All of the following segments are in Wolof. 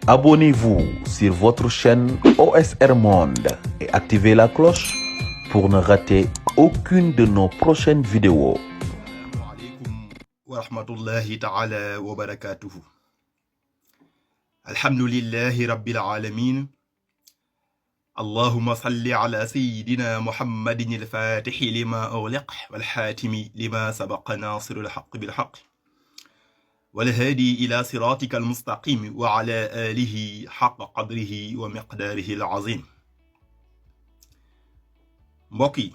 Abonnez-vous sur votre chaîne OSR Monde et activez la cloche pour ne rater aucune de nos prochaines vidéos. Assalamu alaikum wa rahmatullahi ta'ala wa barakatuhu. Alhamdulillahi rabbil alamin. Allahumma salli ala sayyidina Muhammadin al-fatihi lima ughliq wal hatimi lima sabaqa nasirul haqq bil haqq wal hadi ila siratika al-mustaqim wa ala alihi haqqa qadrihi wa miqdarihi al-azim. Mbokk yi,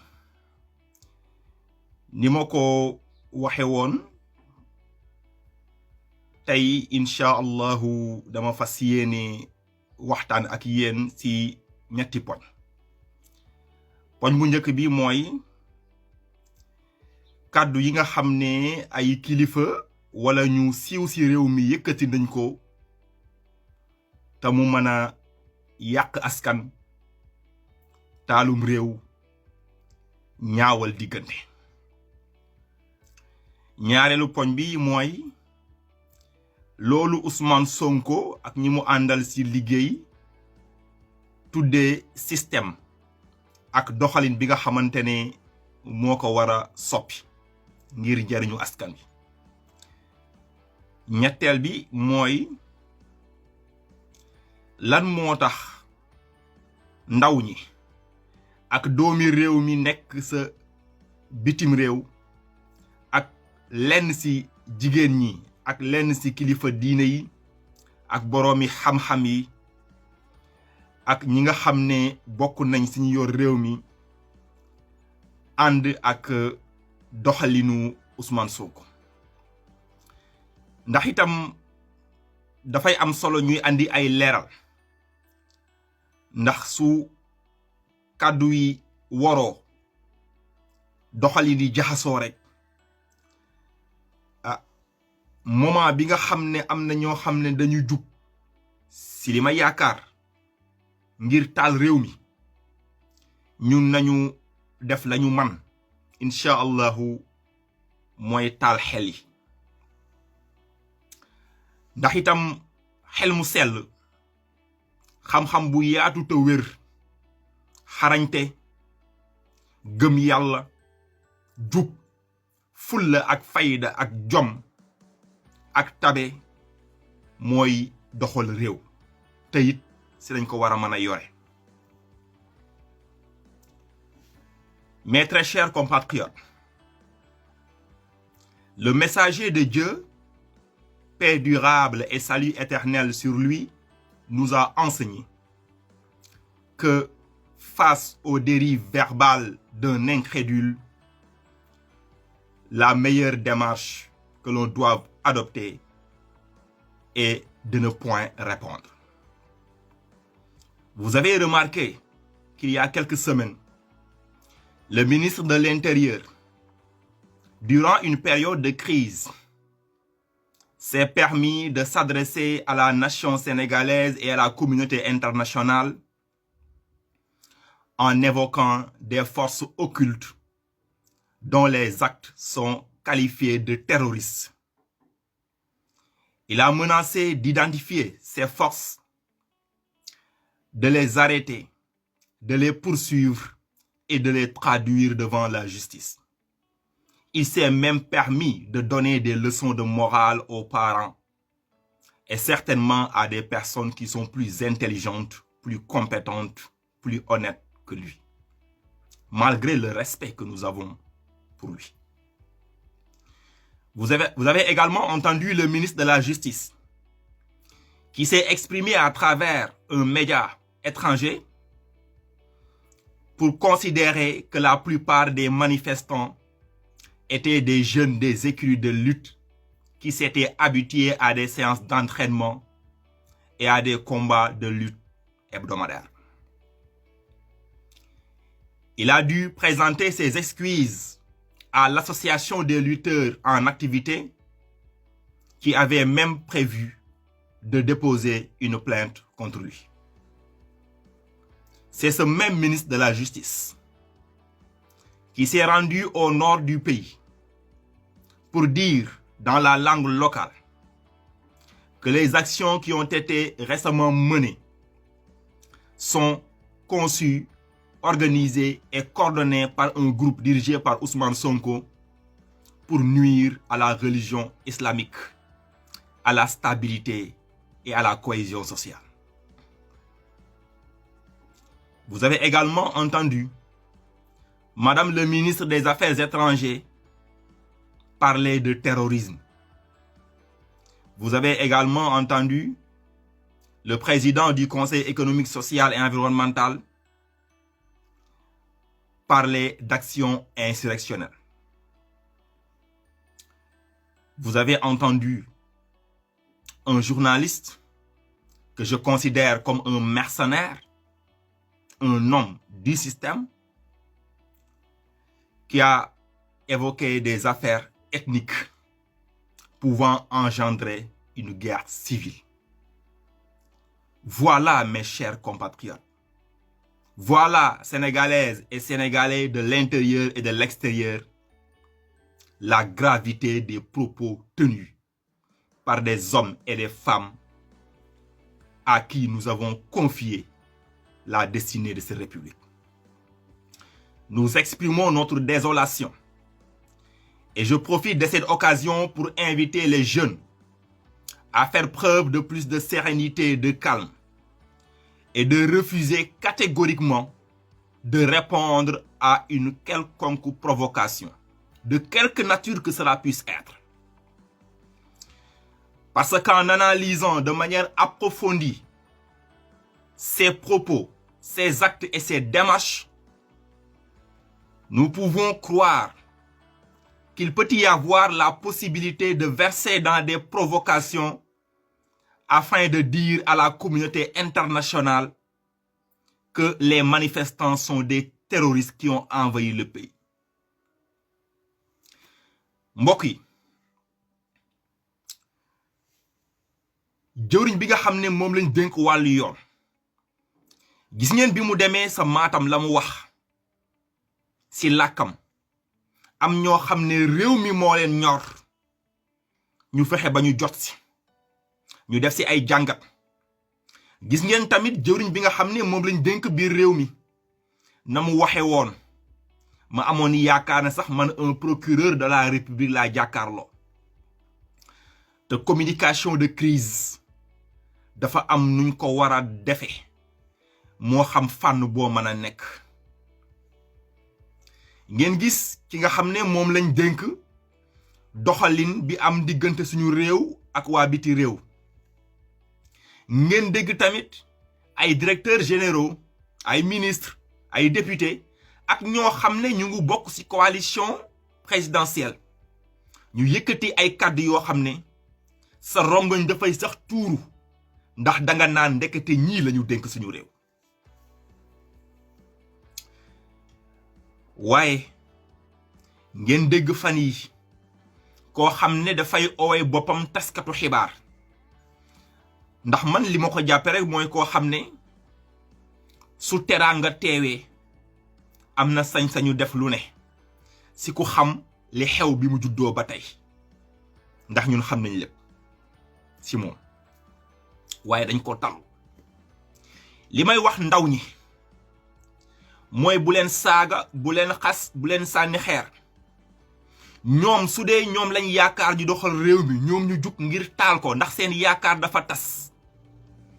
ni ma ko waxe woon, tey incha allahu dama fas yéene waxtaan ak yéen ci ñetti poñ bu njëkk bi mooy kàddu yi nga xam ne ay kilifa wala ñu siiw ci réew mi yëkkati nañ ko te mu mën a yàq askan, taalum réew, ñaawal diggante. ñaareelu poñ bi mooy loolu Ousmane Sonko ak ñi mu àndal ci liggéey tuddee système ak doxalin bi nga xamante ne moo ko war a soppi ngir jariñu askan bi. ñetteel bi mooy lan moo tax ndaw ñi ak doomi réew mi nekk sa bitim réew ak lenn ci jigéen ñi ak lenn ci kilifa diine yi ak boroomi xam-xam yi ak ñi nga xam ne bokk nañ ci ñu yor réew mi ànd ak doxalinu Ousmane Sonko. ndax itam dafay am solo ñuy andi ay leeral, ndax su kàddu yi waroo, doxalin yi jaxasoo rek, moment bi nga xam ne am na ñoo xam ne dañuy jug si li ma yaakaar ngir taal réew mi, ñun nañu def lañu man incha allahu mooy taal xel yi. ndax itam xel mu sell, xam-xam bu yaatu te wér, xarañte, gëm yàlla, jub, fulla ak fayda ak jom ak tabe mooy doxal réew te it si lañ ko war a mën a yore. Mes très chers compatriotes, le messager de Dieu, paix durable et salut éternel sur lui, nous a enseigné que face aux dérives verbales d'un incrédule, la meilleure démarche que l'on doit adopter est de ne point répondre. Vous avez remarqué qu'il y a quelques semaines, le ministre de l'Intérieur, durant une période de crise, s'est permis de s'adresser à la nation sénégalaise et à la communauté internationale en évoquant des forces occultes dont les actes sont qualifiés de terroristes. Il a menacé d'identifier ces forces, de les arrêter, de les poursuivre et de les traduire devant la justice. Il s'est même permis de donner des leçons de morale aux parents et certainement à des personnes qui sont plus intelligentes, plus compétentes, plus honnêtes que lui, malgré le respect que nous avons pour lui. Vous avez également entendu le ministre de la Justice qui s'est exprimé à travers un média étranger pour considérer que la plupart des manifestants étaient des jeunes des écuries de lutte qui s'étaient habitués à des séances d'entraînement et à des combats de lutte hebdomadaires. Il a dû présenter ses excuses à l'association des lutteurs en activité qui avait même prévu de déposer une plainte contre lui. C'est ce même ministre de la Justice qui s'est rendu au nord du pays pour dire dans la langue locale que les actions qui ont été récemment menées sont conçues, organisées et coordonnées par un groupe dirigé par Ousmane Sonko pour nuire à la religion islamique, à la stabilité et à la cohésion sociale. Vous avez également entendu Madame le ministre des Affaires étrangères parler de terrorisme. Vous avez également entendu le président du Conseil économique, social et environnemental parler d'actions insurrectionnelles. Vous avez entendu un journaliste que je considère comme un mercenaire, un homme du système, qui a évoqué des affaires ethniques pouvant engendrer une guerre civile. Voilà, mes chers compatriotes. Voilà, Sénégalaises et Sénégalais de l'intérieur et de l'extérieur, la gravité des propos tenus par des hommes et des femmes à qui nous avons confié la destinée de cette République. Nous exprimons notre désolation et je profite de cette occasion pour inviter les jeunes à faire preuve de plus de sérénité et de calme et de refuser catégoriquement de répondre à une quelconque provocation, de quelque nature que cela puisse être. Parce qu'en analysant de manière approfondie ces propos, ces actes et ces démarches, nous pouvons croire qu'il peut y avoir la possibilité de verser dans des provocations afin de dire à la communauté internationale que les manifestants sont des terroristes qui ont envahi le pays. mbokk yi jëwriñ bi nga xam ne moom lañ dénk wàllu yoon gis ngeen bi mu demee sa Matam la mu wax si làkkam am ñoo xam ne réew mi moo leen ñor ñu fexe ba ñu jot si ñu def si ay jàngat gis ngeen tamit jëwriñ bi nga xam ne moom lañ dénk biir réew mi na mu waxe woon ma amoon yaakaar ne sax man un procureur de la République laa jàkkaarloo te communication de crise dafa am nuñ ko war a defe moo xam fànn boo mën a nekk ngeen gis ki nga xam ne moom lañ dénk doxalin bi am diggante suñu réew ak waa biti réew ngeen dégg tamit ay directeurs généraux ay ministres ay députés ak ñoo xam ne ñu ngi bokk ci coalition présidentielle ñu yëkkati ay kàddu yoo xam ne sa rongoñ dafay sax tuuru ndax danga naan ndekete ñii lañu dénk suñu réew waaye ngeen dégg fan yi koo xam ne dafay oowee boppam taskatu xibaar ndax man li ma ko jàppe rek mooy koo xam ne su teraanga teewee am na sañ-sañu def lu ne si ku xam li xew bi mu juddoo ba tey ndax ñun xam nañ lépp si moom waaye dañ ko tal li may wax ndaw ñi mooy bu leen saaga bu leen xas bu leen sànni xeer ñoom su dee ñoom lañ yaakaar ñu doxal réew mi ñoom ñu jug ngir taal ko ndax seen yaakaar dafa tas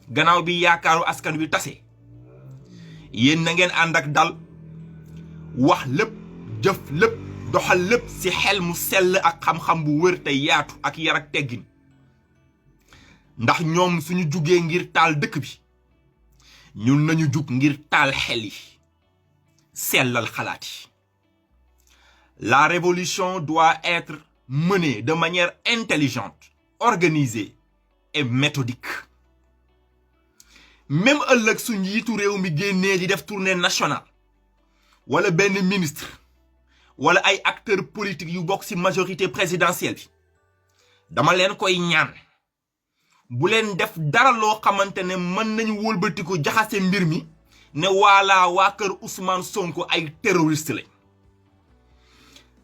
gannaaw bi yaakaaru askan wi tase yéen na ngeen ànd ak dal wax lépp jëf lépp doxal lépp ci xel mu sell ak xam-xam bu wër te yaatu ak yar ak teggin ndax ñoom suñu jugee ngir taal dëkk bi ñun nañu jug ngir taal xel yi sellal xalaat yi. La révolution doit être menée de manière intelligente, organisée et méthodique. Même ëllëg su njiitu réew mi génnee di def tournée nationale wala benn ministre wala ay acteurs politiques yu bokk ci majorité présidentielle bi dama leen koy ñaan bu leen def dara loo xamante ne mën nañu wëlbatiku jaxase mbir mi ne waa kër Ousmane Sonko ay terroriste lañ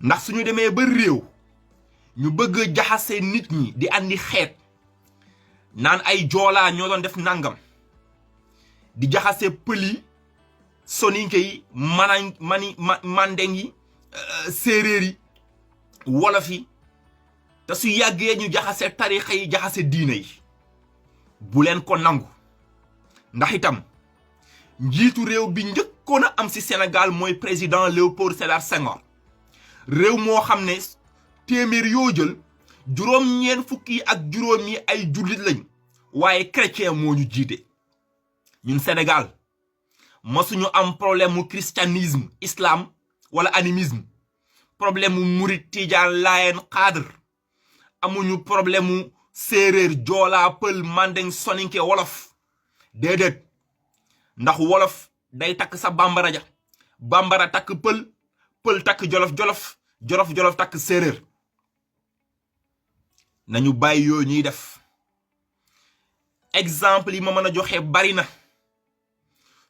ndax suñu demee ba réew ñu bëgg jaxase nit ñi di andi xeet naan ay joolaa ñoo doon def nangam di jaxase pël yi soninke yi mandeng yi séeréer yi wolof yi te su yàggee ñu jaxase tarixa yi jaxase diine yi bu leen ko nangu ndax itam njiitu réew bi njëkkoon a am ci Sénégal mooy président Léopold Sédar Senghor réew moo xam ne téeméer yoo jël juróom-ñeent fukki ak juróom yi ay jullit lañ waaye chrétien moo ñu jiite ñun Sénégal masuñu am problème mu christianisme islam wala animisme problème mu murit tijaan laayeen xaadar amuñu problème mu séeréer joolaa pël mandeng soninke wolof déedéet ndax wolof day takk sa bambara ja bambara takk pël pël takk jolof-jolof jolof-jolof takk séeréer nañu bàyyi yooyu ñuy def exemple yi ma mën a joxe bari na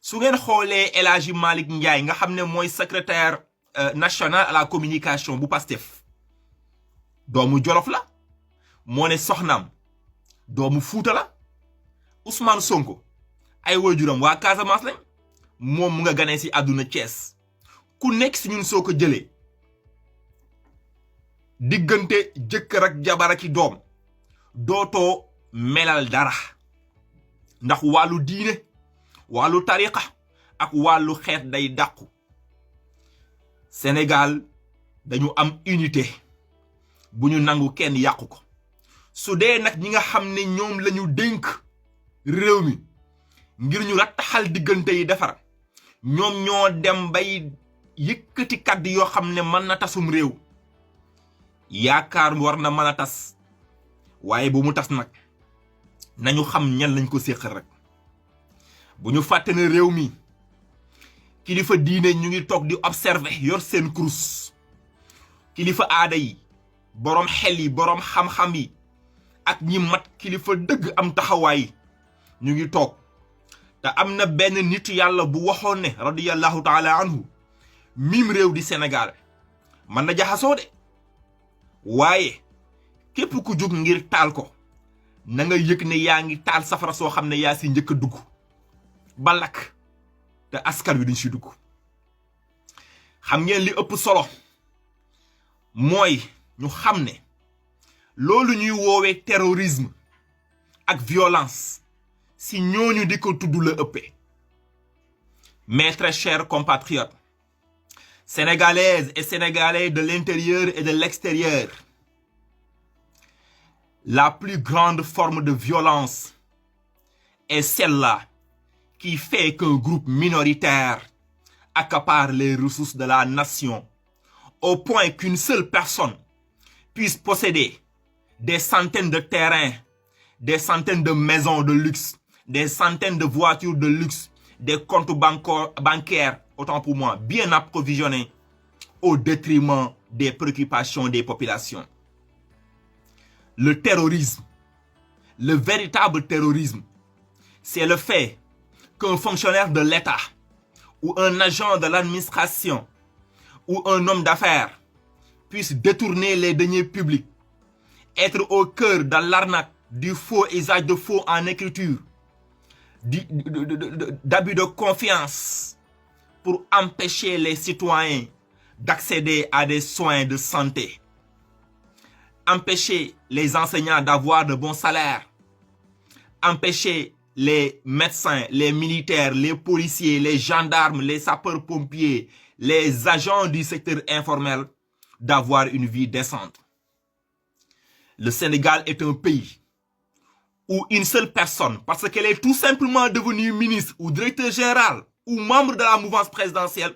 su ngeen xoolee El Hadji Malick Ndiaye nga xam ne mooy secrétaire national à la communication bu Pastef doomu jolof la moo ne soxnaam doomu Fuuta la Ousmane Sonko ay waajuram waa Casamance lañ moom mu nga ganee ci àdduna Thiès ku nekk ci ñun soo ko jëlee diggante jëkkër ak jabar ak doom dootoo melal dara ndax wàllu diine wàllu tariqa ak wàllu xeet day dàqu Sénégal dañu am unité bu ñu nangu kenn yàqu ko su dee nag ñi nga xam ne ñoom lañu dénk réew mi ngir ñu rattaxal diggante yi defar ñoom ñoo dem bay yëkkati kàddu yoo xam ne mën na tasum réew yaakaar war na mën a tas waaye bu mu tas nag nañu xam ñan lañ ko séqal rek bu ñu fàtte ne réew mi kilifa diine ñu ngi toog di observer yor seen kurus kilifa aada yi boroom xel yi boroom xam-xam yi ak ñi mat kilifa dëgg am taxawaay ñu ngi toog te am na benn nit yàlla bu waxoon ne radiyallahu taala anhu mim réew di Sénégal man na jaxasoo de waaye képp ku jóg ngir taal ko na nga yëg ne yaa ngi taal safara soo xam ne yaa si njëkk a dugg ba lakk te askan wi duñ si dugg xam ngeen li ëpp solo mooy ñu xam ne loolu ñuy woowee terrorisme ak violence si ñooñu di ko tudd la ëppee. Mes très chers compatriotes sénégalaises et sénégalais de l'intérieur et de l'extérieur, la plus grande forme de violence est celle-là qui fait qu'un groupe minoritaire accapare les ressources de la nation au point qu'une seule personne puisse posséder des centaines de terrains, des centaines de maisons de luxe, des centaines de voitures de luxe, des comptes bancaires, autant pour moi, bien approvisionnés au détriment des préoccupations des populations. Le terrorisme, le véritable terrorisme, c'est le fait qu'un fonctionnaire de l'État ou un agent de l'administration ou un homme d'affaires puisse détourner les deniers publics, être au cœur de l'arnaque, du faux usage de faux en écriture, d'abus de confiance pour empêcher les citoyens d'accéder à des soins de santé, empêcher les enseignants d'avoir de bons salaires, empêcher les médecins, les militaires, les policiers, les gendarmes, les sapeurs-pompiers, les agents du secteur informel d'avoir une vie décente. Le Sénégal est un pays où une seule personne, parce qu'elle est tout simplement devenue ministre ou directeur général ou membre de la mouvance présidentielle,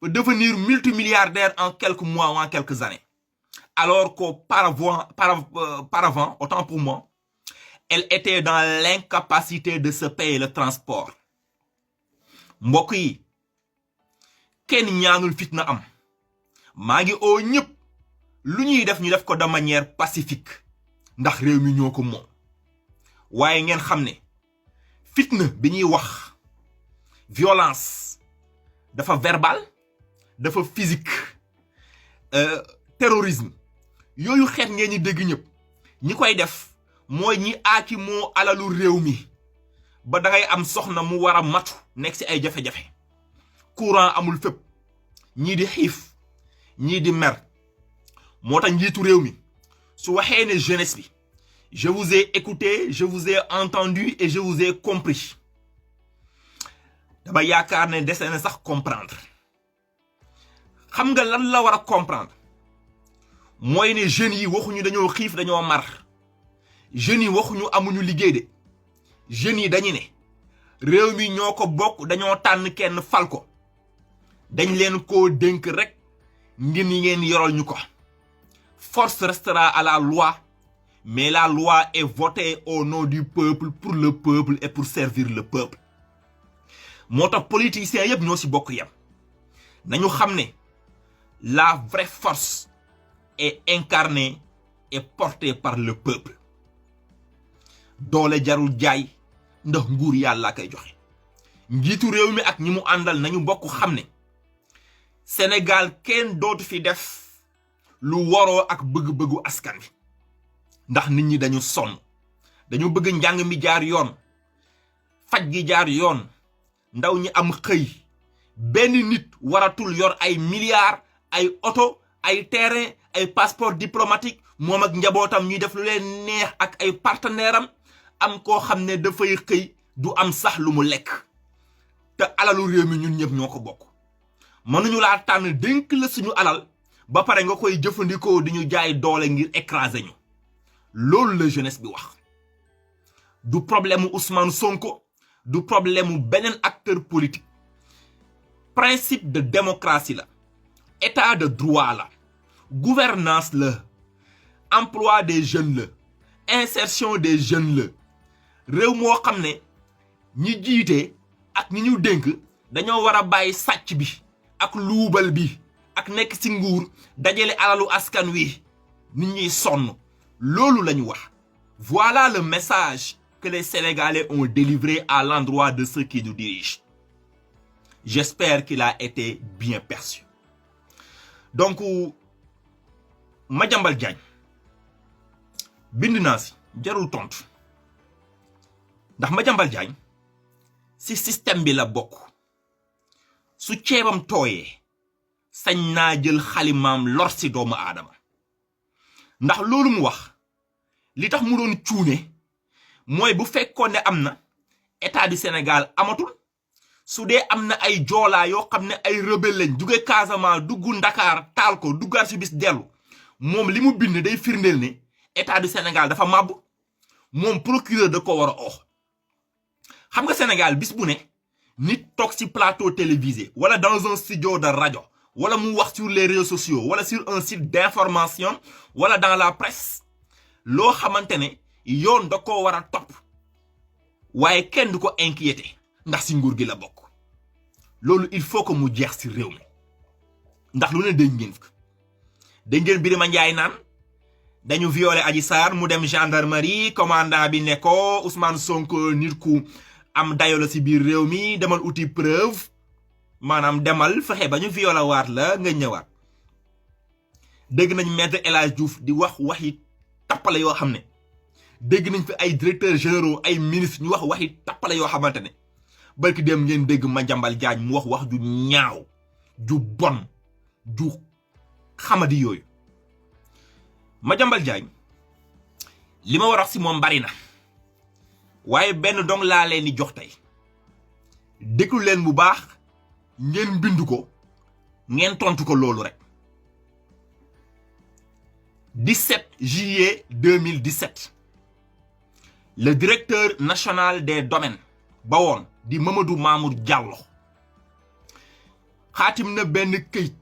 peut devenir multimilliardaire en quelques mois ou en quelques années. Alors qu'auparavant, autant pour moi, elle était dans l'incapacité de se payer le transport. Mbokk yi kenn ñaanul fitna am maa ngi oo ñëpp lu ñuy def ñu def ko de manière pacifique ndax réew mi ñoo ko moom waaye ngeen xam ne fitna bi ñuy wax violence dafa verbal dafa physique terrorisme yooyu xeet ngeen ñi dégg ñëpp ñi koy def mooy ñi aaki moo alalu réew mi ba da ngay am soxna mu war a matu nekk ci ay jafe-jafe courant amul fépp ñii di xiif ñii di mer moo tax njiitu réew mi su waxee ne jeunesse bi je vous ai écouté je vous ai entendu et je vous ai compris dama yaakaar ne dese na sax comprendre xam nga lan la war a comprendre mooy ne jeunes yi waxuñu dañoo xiif dañoo mar jeunes yi waxuñu amuñu liggéey de jeunes yi dañu ne réew mi ñoo ko bokk dañoo tànn kenn fal ko dañ leen koo dénk rek ngir ngeen yoral ñu ko force restera à la loi mais la loi est votée au nom du peuple pour le peuple et pour servir le peuple moo tax politiciens yëpp ñoo ci bokk yam nañu xam ne la vraie force est incarnée et portée par le peuple doole jarul jaay ndax nguur yàlla koy joxe njiitu réew mi ak ñi mu àndal nañu bokk xam ne Sénégal kenn dootu fi def lu waroo ak bëgg-bëggu askan wi ndax nit ñi dañu sonn dañu bëgg njàng mi jaar yoon faj gi jaar yoon ndaw ñi am xëy benn nit waratul yor ay milliards ay oto ay terrain ay passeport diplomatique moom ak njabootam ñuy def lu leen neex ak ay partenaire am koo xam ne dafay xëy du am sax lu mu lekk te alalu réew mi ñun ñëpp ñoo ko bokk mënuñu laa tànn dénk la suñu alal ba pare nga koy jëfandikoo di ñu jaay doole ngir écraser ñu loolu la jeunesse bi wax du problème mu Ousmane Sonko du problème mu beneen acteur politique principe de démocratie la état de droit la gouvernance la emploi des jeunes la insertion des jeunes la réew moo xam ne ñi jiite ak ñi ñu dénk dañoo war a bàyyi sàcc bi ak luubal bi ak nekk ci nguur dajale alalu askan wi nit ñuy sonn loolu lañu wax voilà le message que les Sénégalais ont délivré à l'endroit de ceux qui nous dirigent j'espère qu'il a été bien perçu donc Madiambal Diagne bind naa si jarul tontu ndax Madiambal Diagne ci système bi la bokk su ceebam tooyee sañ naa jël xalimaam lor ci doomu aadama ndax loolu mu wax li tax mu doon cuune mooy bu fekkoon ne am na état du Sénégal amatul su dee am na ay joolaa yoo xam ne ay rebelle lañ jóge Casamance dugg Ndakaar taal ko duggaat ci bis dellu moom li mu bind day firndeel ne état du Sénégal dafa màbb moom procureur da ko war a oox xam nga Sénégal bis bu ne nit toog ci plateau télévisé wala dans un studio de rajo wala mu wax sur les réseaux sociaux wala sur un site d'information wala dans la presse loo xamante ne yoon da ko war a topp waaye kenn du ko inquiété ndax ci nguur gi la bokk loolu il faut que mu jeex ci réew mi ndax lu ne dégg ngeen Birima Ndiaye naan dañu violé Adji Sarr mu dem gendarmerie commandant bi ne ko Ousmane Sonko nit ku am dayo la ci biir réew mi demal uti preuve maanaam demal fexe ba ñu violé waat la nga ñëwaat dégg nañ maître El Hadj Diouf di wax waxi tappale yoo xam ne dégg nañ fi ay directeurs généraux ay ministres ñu wax waxi tappale yoo xamante ne barki dem ngeen dégg Madiambal Diagne mu wax ju ñaaw ju bon ju xamadi yooyu Madiambal Diagne li ma war a wax ci moom bari na waaye benn dong laa leen di jox tey déglu leen bu baax ngeen bind ko ngeen tontu ko loolu rek 17 juillet 2017 le directeur national des domaines ba woon di Mamadou Mamour Diallo xaatim na benn këyit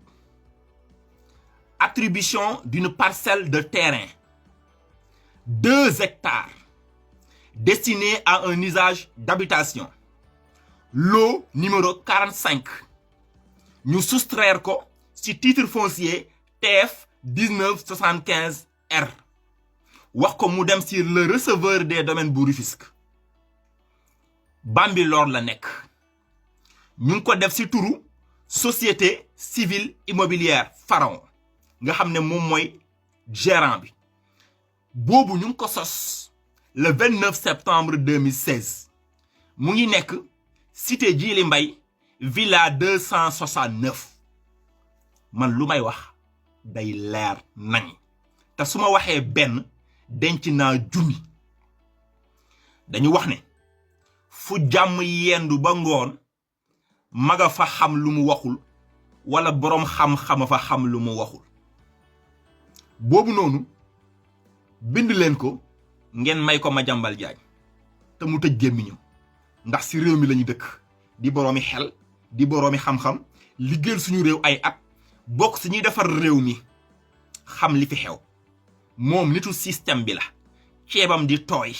attribution d'une parcelle de terrain 2 hectares destinée à un usage d'habitation lot numéro 45 ñu soustraire ko ci titre foncier TF 1975 R wax ko mu dem ci le receveur des domaines bu Rufisque Bambilor la nekk ñu ngi ko def ci turu société civile immobilière Pharaon nga xam ne moom mooy gérant bi boobu ñu ngi ko sos le 29 septembre 2016 mu ngi nekk cité Djily Mbaye villa 269 man lu may wax day leer nañ te su ma waxee benn denc naa junni dañu wax ne fu jàmm yendu ba ngoon maga fa xam lu mu waxul wala boroom xam-xama fa xam lu mu waxul boobu noonu bind leen ko ngeen may ko Madiambal Diagne te mu tëj gémmiñam ndax ci réew mi lañu dëkk di boroomi xel di boroomi xam-xam liggéeyal suñu réew ay at bokk ci ñuy defar réew mi xam li fi xew moom nitu système bi la ceebam di tooy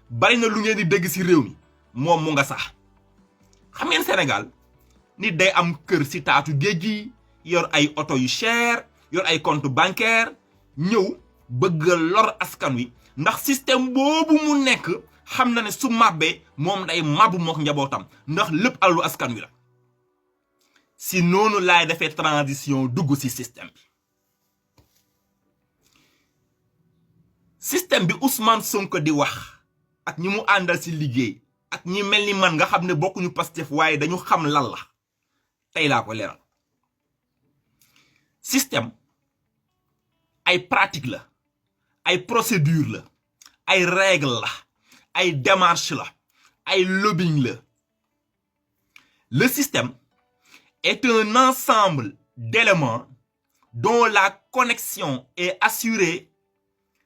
bari na lu ngeen di dégg ci réew mi moom mu nga sax xam ngeen Sénégal nit day am kër ci taatu géej gi yor ay oto yu cher yor ay compte bancaire ñëw bëgg lor askan wi ndax système boobu mu nekk xam na ne su màbbee moom day màbbu mook njabootam ndax lépp alalu askan wi la si noonu laay defee transition dugg ci système bi Ousmane Sonko di wax ak ñi mu àndal ci liggéey ak ñi mel ni man nga xam ne bokkuñu Pastef waaye dañu xam lan la tey laa ko leeral système ay pratique la ay procédure la ay règle la ay démarche la ay lobbying la le système est un ensemble d'éléments dont la connexion est assurée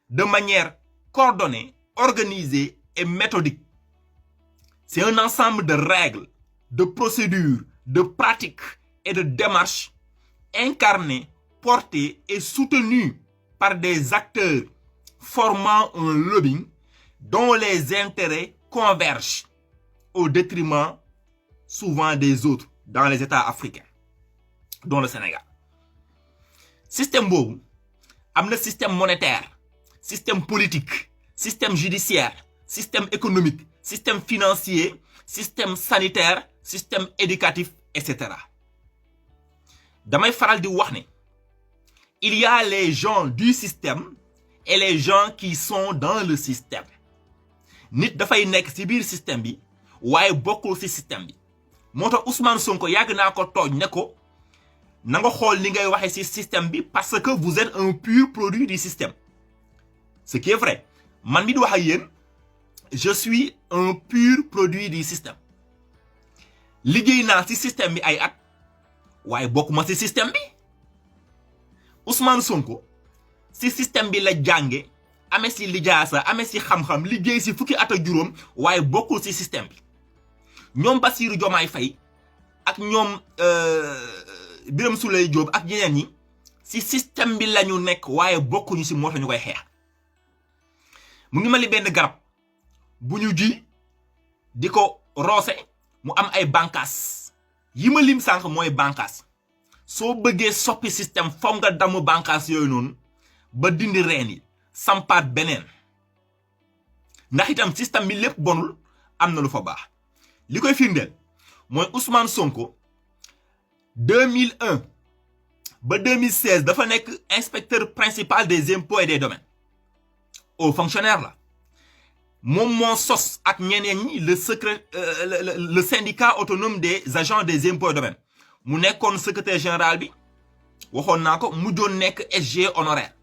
de manière coordonnée, organisée et méthodique. C'est un ensemble de règles, de procédures, de pratiques et de démarches incarnées, portées et soutenues par des acteurs formant un lobbying dont les intérêts convergent au détriment souvent des autres dans les États africains, dont le Sénégal. Système boobu am na système monétaire, système politique, système judiciaire, système économique, système financier, système sanitaire, système éducatif, etc. damay faral di wax ne il y a les gens du système et les gens qui sont dans le système. Nit dafay nekk ci biir système bi waaye bokkul ci système bi moo tax Ousmane Sonko yàgg naa ko tooj ne ko na nga xool li ngay waxee ci système bi parce que vous êtes un pur produit du système. Ce qui est vrai man mi di wax ak yéen je suis un pur produit du système liggéey naa ci système bi ay at waaye bokkuma ci système bi. Ousmane Sonko ci système bi la jànge amee ci lijaasa amee ci xam-xam liggéey ci fukki at ak juróom waaye bokkul ci système bi. ñoom Bassirou Diomaye Faye ak ñoom Birame Souleye Diop ak ñeneen ñi ci système bi lañu nekk waaye bokkuñu ci moo tax ñu koy xeex. mu ngi mel ni benn garab bu ñu ji di ko roose mu am ay bànqaas yi ma lim sànq mooy bànqaas soo bëggee soppi système foog nga damm bànqaas yooyu noonu ba dindi reen yi sampaat beneen ndax itam système bi lépp bonul am na lu fa baax. li koy firndeel mooy Ousmane Sonko 2001 ba 2016 dafa nekk inspecteur principal des impôts et des domaines au fonctionnaire la moom moo sos ak ñeneen ñi le syndicat autonome des agents des impôts et domaines mu nekkoon secrétaire général bi waxoon naa ko mujjoon nekk SG honoraire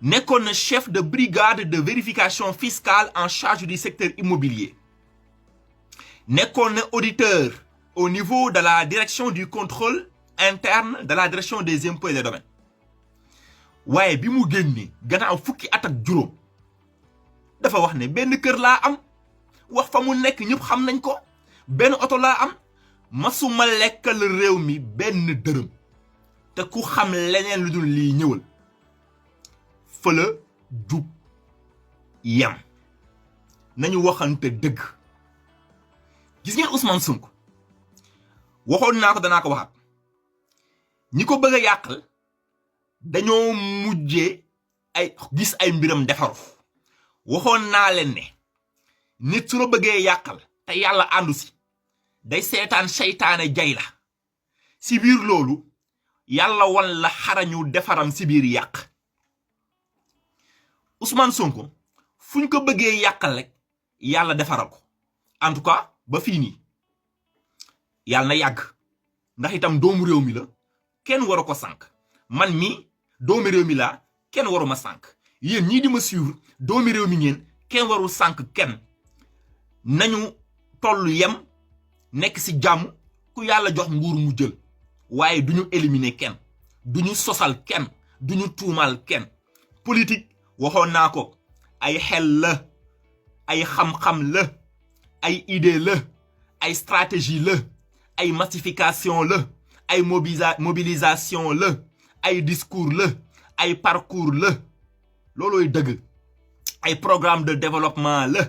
nekkoon na chef de brigade de vérification fiscale en charge du secteur immobilier nekkoon na auditeur au niveau de la direction du contrôle interne de la direction des impôts et des domaines waaye bi mu génnee gannaaw fukki at ak juróom dafa wax ne benn kër laa am wax fa mu nekk ñëpp xam nañ ko benn oto laa am masuma lekkal réew mi benn dërëm te ku xam leneen lu dul lii ñëwal fa la jub yem nañu waxante dëgg. gis ngeen Ousmane Sonko waxoon naa ko danaa ko waxaat ñi ko bëgg a yàqal dañoo mujjee ay gis ay mbiram defaru waxoon naa leen ne nit su la bëggee yàqal te yàlla àndu si day seetaan seytaane jay la si biir loolu yàlla wan la xarañu defaram si biir yàq Ousmane Sonko fuñ ko bëggee yàqal rek yàlla defaral ko en tout cas ba fii nii yàlla na yàgg ndax itam doomu réew mi la kenn waru ko sànk man mi doomu réew mi laa kenn waru ma sànk yéen ñii di ma suivre doomu réew mi ngeen kenn warul sànk kenn nañu toll yem nekk ci jàmm ku yàlla jox nguur mu jël waaye duñu éliminer kenn duñu sosal kenn duñu tuumal kenn politique waxoon naa ko ay xel la ay xam-xam la ay idée la ay stratégie la ay massification la ay mobilisation la ay discours la ay parcours la loolooy dëgg ay programme de développement la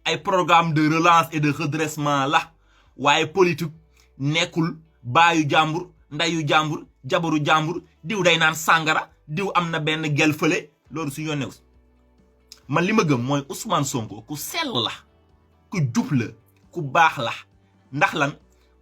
ay programme de relance et de redressement la waaye politique nekkul baayu jàmbur ndayu jàmbur jabaru jàmbur diw day naan sàngara diw am na benn gel fële loolu su yónneew man li ma gëm mooy Ousmane Sonko ku sell la ku jub la ku baax la ndax lan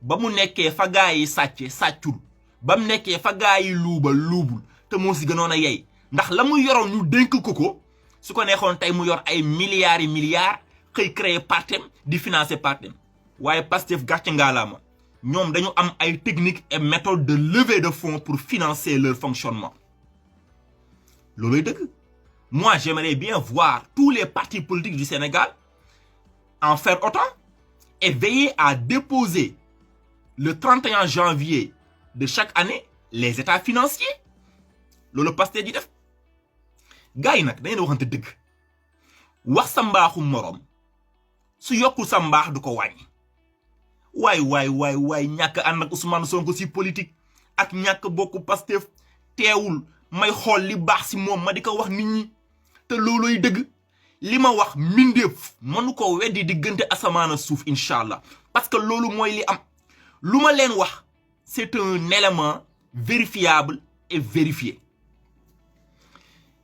ba mu nekkee fa gaa yi sàcce sàccul ba mu nekkee fa gaa yi luubul te moo si gënoon a yey ndax la mu yoroon ñu dénk ko su ko neexoon tey mu yor ay milliards yi milliards xëy créer partem di financer partem waaye Pastef gàcce ngaalaama ñoom dañu am ay techniques et méthodes de levée de fonds pour financer leur fonctionnement looluy dëgg. Moi, j'aimerais bien voir tous les partis politiques du Sénégal en faire autant et veiller à déposer le 31 janvier de chaque année les états financiers. Loolu Pastef di def gars yi nag dañu waxante dëgg wax sa mbaaxu morom su yokkul sa mbaax du ko wàññi waay ñàkk ànd ak Ousmane Sonko si politique ak ñàkk bokku Pastef teewul may xool li baax si moom ma di ko wax nit ñi te looloy dëgg li ma wax mbindeef mënu ko weddi diggante asamaan ak suuf incha allah parce que loolu mooy li am lu ma leen wax c'est un élément vérifiable et vérifié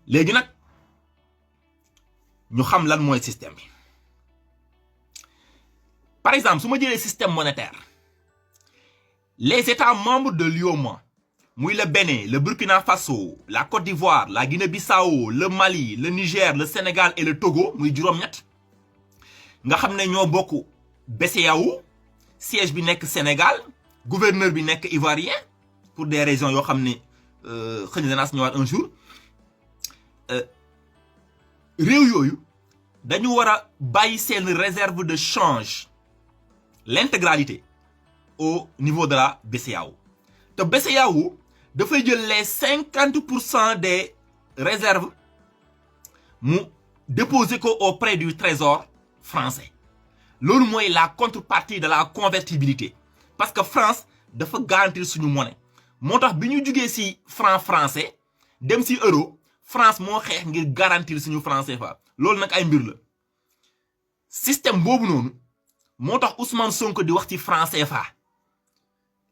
léegi nag ñu xam lan mooy système bi par exemple su ma jëlee système monétaire les états membres de l'UEMOA muy le Bénin le Burkina Faso la Côte d'Ivoire la Guinée-Bissau le Mali le Niger le Sénégal et le Togo muy juróom-ñett nga xam ne ñoo bokk BCEAO siège bi nekk Sénégal gouverneur bi nekk ivoirien pour des raisons yoo xam ne xëy na danaa si ñëwaat un jour réew yooyu dañu war a bàyyi seen réserve de change l'intégralité au niveau de la BCEAO te BCEAO dafay jël les 50% des réserves mu déposer ko auprès du trésor français loolu mooy la contrepartie de la convertibilité parce que France dafa garantir suñu monnaie moo tax bi ñu jugee ci franc français dem ci euro France moo xeex ngir garantir suñu franc CFA loolu nag ay mbir la système boobu noonu moo tax Ousmane Sonko di wax ci franc CFA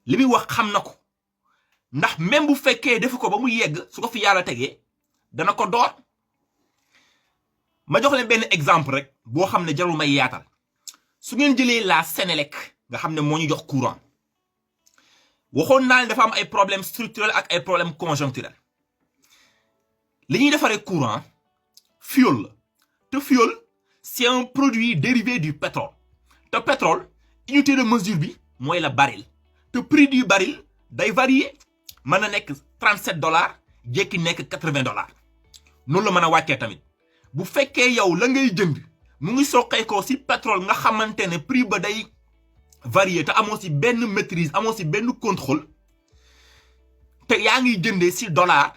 li muy wax xam na ko ndax même bu fekkee defu ko ba mu yegg su ko fi yàlla tegee dana ko door ma jox leen benn exemple rek boo xam ne jarul may yaatal su ngeen jëlee la Sénélec nga xam ne moo ñu jox courant waxoon naa ne dafa am ay problèmes structurels ak ay problèmes conjoncturels li ñuy defaree courant fioul la te fioul c'est un produit dérivé du pétrole te pétrole unité de mesure bi mooy la baril te prix du baril day varier mën na nekk $37 jékki nekk $80 noonu la mën a wàccee tamit bu fekkee yow la ngay jënd mu ngi soqeekoo ci pétrole nga xamante ne prix ba day varier te amoo ci benn maîtrise amoo ci benn contrôle te yaa ngi jëndee ci dollar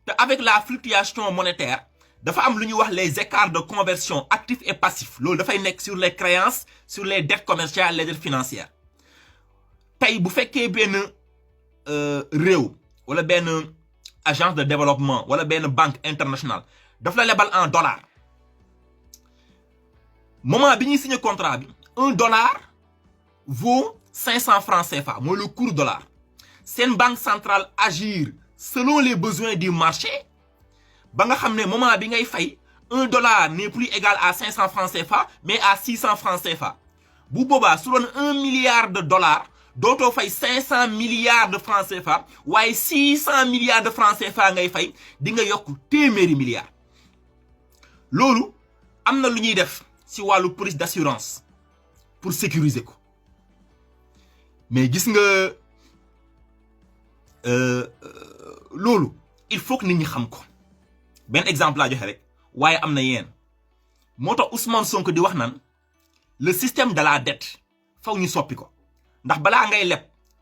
te avec la fluctuation monétaire dafa am lu ñuy wax les écarts de conversion actifs et passifs loolu dafay nekk sur les créances sur les dettes commerciales les dettes financières tey bu fekkee benn réew wala benn agence de développement wala benn banque internationale daf la lebal en dollar moment bi ñuy signé contrat bi $1 vaut 500 francs CFA mooy le cours dollar seen banque centrale agir selon les besoins du marché ba nga xam ne moment bi ngay fay $1 n'est plus égal à 500 francs CFA mais à 600 francs CFA bu boobaa su doon $1 milliard dootoo fay 500 milliards de francs CFA waaye 600 milliards de francs CFA ngay fay di nga yokk téeméeri milliards loolu am na lu ñuy def ci wàllu police d'assurance pour sécuriser ko mais gis nga loolu il faut que nit ñi xam ko benn exemple laa joxe rek waaye am na yéen moo tax Ousmane Sonko di wax naan le système de la dette faw ñu soppi ko ndax balaa ngay leb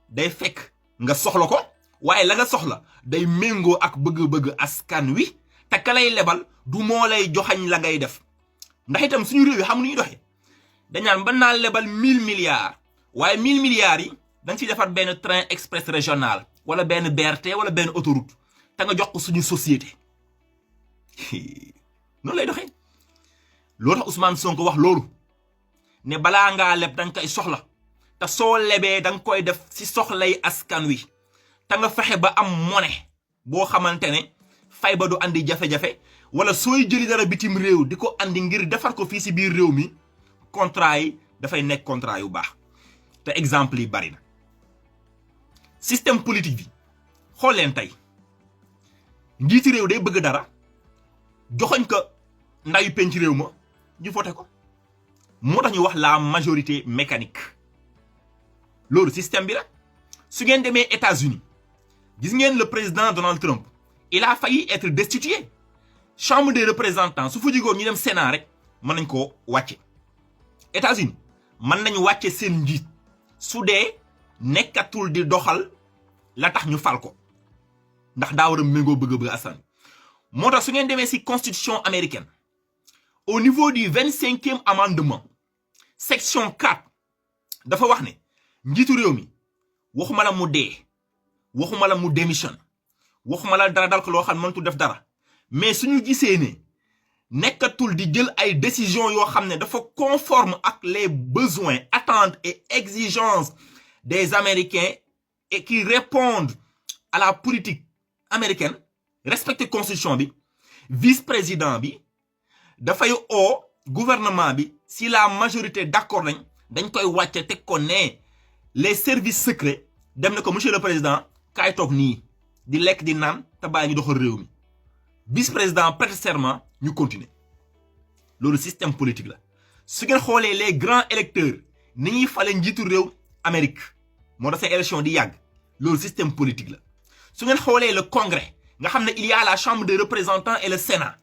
day fekk nga soxla ko waaye la nga soxla day méngoo ak bëgg-bëgg askan wi te ka lay lebal du moo lay joxañ la ngay def ndax itam suñu réew yi xam nu ñuy doxee dañaan mën naa lebal 1000 milliards waaye 1000 milliards yi da nga ciy defar benn train express régional wala benn BRT wala benn autoroute te nga jox ko suñu société noonu lay doxee loolu tax Ousmane Sonko wax loolu ne balaa ngaa leb da nga koy soxla te soo lebee da nga koy def ci soxlay askan wi te nga fexe ba am monnaie boo xamante ne fay ba du andi jafe-jafe wala sooy jëli dara bitim réew di ko andi ngir defar ko fii ci biir réew mi contrat yi dafay nekk contrat yu baax te exemple yi bari na système politique bi xool leen tey njiiti réew day bëgg dara joxoñ ko ndayu penc réew ma ñu voté ko moo tax ñu wax la majorité mécanique loolu système bi la su ngeen demee États-Unis gis ngeen le président Donald Trump il a failli être destitué chambre des représentants su fa jigoon ñu dem Sénat rek mën nañ koo wàcce États-Unis mën nañu wàcce seen njiit su dee nekkatul di doxal la tax ñu fal ko ndax daa war a méngoo bëgg-bëgg askan moo tax su ngeen demee ci constitution américaine au niveau du 25e amendement section 4 dafa wax ne njiitu réew mi waxuma la mu dee waxuma la mu démissionne waxuma la dara dal ko loo xam ne mëntu def dara mais suñu gisee ne nekkatul di jël ay décisions yoo xam ne dafa conforme ak les besoins attentes et exigences des Américains et qui répondent à la politique américaine respecter constitution bi vice-président bi dafay oo gouvernement bi si la majorité d'accord dañ koy wàcce teg ko ne les services secrets dem na ko monsieur le président kaay toog nii di lekk di naan te bàyyi ñu doxal réew mi vice-président prête serment ñu continuer loolu système politique la su ngeen xoolee les grands électeurs ni ñuy fale njiitu réew Amérique moo tax seen élection di yàgg loolu système politique la su ngeen xoolee le congrès nga xam ne il y a la chambre des représentants et le sénat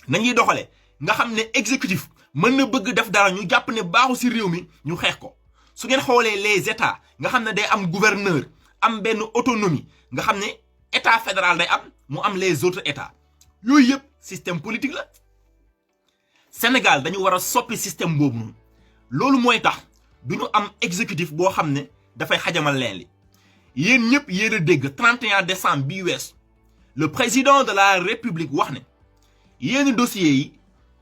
nañuy doxale nga xam ne exécutif mën na bëgg def dara ñu jàpp ne baaxu ci réew mi ñu xeex ko su ngeen xoolee les états nga xam ne day am gouverneur am benn autonomie nga xam ne état fédéral day am mu am les autres états yooyu yëpp système politique la Sénégal dañu war a soppi système boobu noonu loolu mooy tax du ñu am exécutif boo xam ne dafay xajamal leen li yéen ñëpp yéen a dégg 31 décembre bii weesu le président de la république wax ne yéen dossiers yi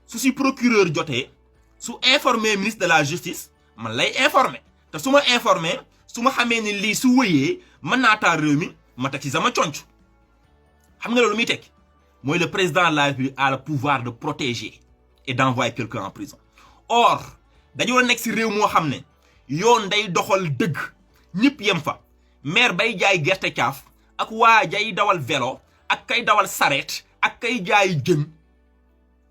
su si procureur jotee su informer ministre de la justice man lay informer te su ma informer su ma xamee ne lii su wëyee mën naa taal réew mi ma teg ci sama conc xam nga loolu muy tekki mooy le président de la république a le pouvoir de protéger et d'envoyer quelqu'un en prison or dañoo nekk si réew moo xam ne yoon day doxal dëgg ñëpp yem fa maire bay jaay gerte caaf ak waa jay dawal vélo ak kay dawal sareet ak kay jaay jën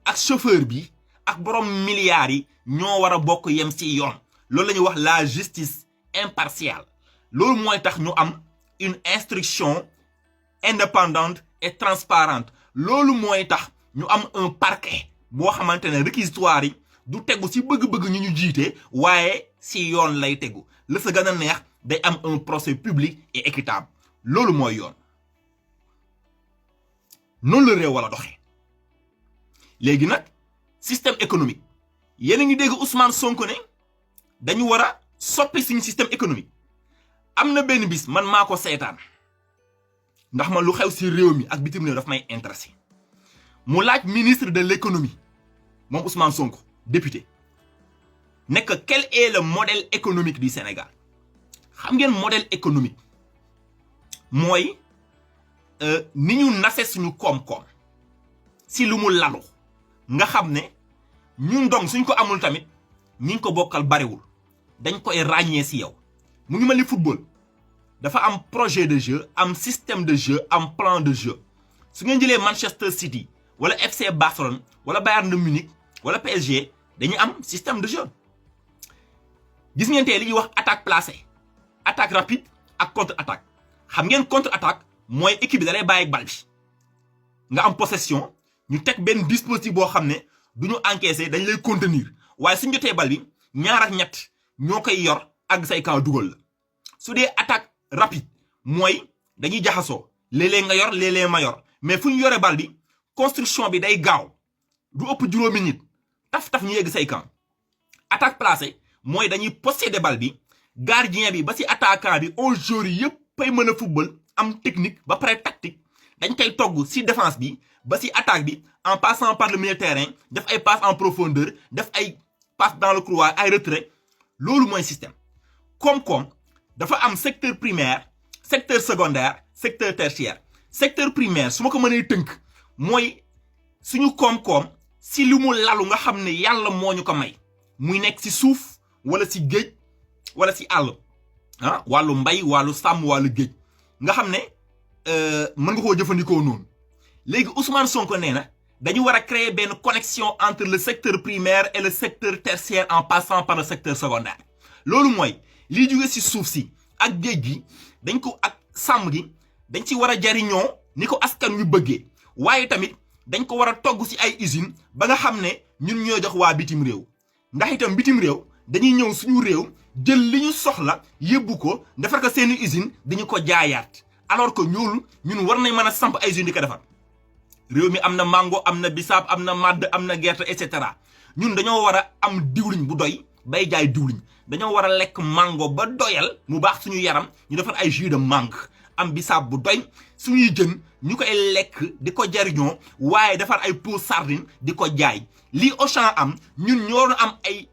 ak chauffeur bi ak borom milliards yi ñoo war a bokk yem ci yoon loolu la ñuy wax la justice impartiale loolu mooy tax ñu am une instruction indépendante et transparente loolu mooy tax ñu am un parquet boo xamante ne réquisitoire yi du tegu ci bëgg-bëgg ñu jiite waaye ci yoon lay tegu la sa gën a neex day am un procès public et équitable loolu mooy yoon noonu la réew wala doxee léegi nag système économique yéen a ngi dégg Ousmane Sonko ne dañu war a soppi suñu système économique am na benn bis man maa ko seetaan ndax man lu xew ci réew mi ak bitim réew daf may intéressé mu laaj ministre de l'économie moom Ousmane Sonko député nekk quel est le modèle économique du Sénégal xam ngeen modèle économique mooy ni ñu nase suñu koom-koom si lu mu lalu nga xam ne ñun dong suñ ko amul tamit ñi ko bokkal bariwul dañ koy ràññee si yow mu ngi mel ni football dafa am projet de jeu am système de jeu am plan de jeu su ngeen jëlee Manchester City wala FC Barcelone wala Bayern de Munich wala PSG dañuy am système de jeu gis ngeen tey li ñuy wax attaque placée attaque rapide ak contre attaque xam ngeen contre attaque mooy équipe bi da lay bàyyi bal bi nga am possession ñu teg benn dispositif boo xam ne du ñu encaisser dañ lay contenir waaye suñ jotee bal bi ñaar ak ñett ñoo koy yor ak say camp dugal la su dee attaque rapide mooy dañuy jaxasoo léeg-léeg nga yor léeg-léeg ma yor mais fu ñu yore bal bi construction bi day gaaw du ëpp juróomi nit taf-taf ñu yegg say camp attaque placée mooy dañuy posséder bal bi gardien bi ba ci attaquant bi 11 joueurs yi yëpp ay mën a football am technique ba pare tactique dañ koy togg ci défense bi ba ci attaque bi en passant par le milieu terrain def ay passes en profondeur def ay passes dans le couloir ay retrait loolu mooy système koom-koom dafa am secteur primaire secteur secondaire secteur tertiaire secteur primaire su ma ko mënee tënk mooy suñu koom-koom ci li mu lalu nga xam ne yàlla moo ñu ko may muy nekk ci suuf wala ci géej wala ci àll ah wàllu mbay wàllu sàmm wàllu géej nga xam ne mën nga koo jëfandikoo noonu léegi Ousmane Sonko nee na dañu war a créer benn connexion entre le secteur primaire et le secteur tertiaire en passant par le secteur secondaire loolu mooy liy jóge ci suuf si ak géej gi dañ ko ak sàmm gi dañ ci war a jariñoo ni ko askan wi bëggee waaye tamit dañ ko war a togg ci ay usines ba nga xam ne ñun ñoo jox waa bitim réew ndax itam bitim réew dañuy ñëw suñu réew jël li ñu soxla yóbbu ko defar ko seeni usine dañu ko jaayaat alors que ñun war nañ mën a samp ay usines di ko defar réew mi am na mango am na bisaab am na màdd am na gerte et cetera ñun dañoo war a am diwliñ bu doy bay jaay diwliñ dañoo war a lekk mango ba doyal mu baax suñu yaram ñu defar ay jus de mangue am bisaab bu doy suñuy jën ñu koy lekk di ko jariñoo waaye defar ay pot sardine di ko jaay lii Auchan am ñun ñoo am ay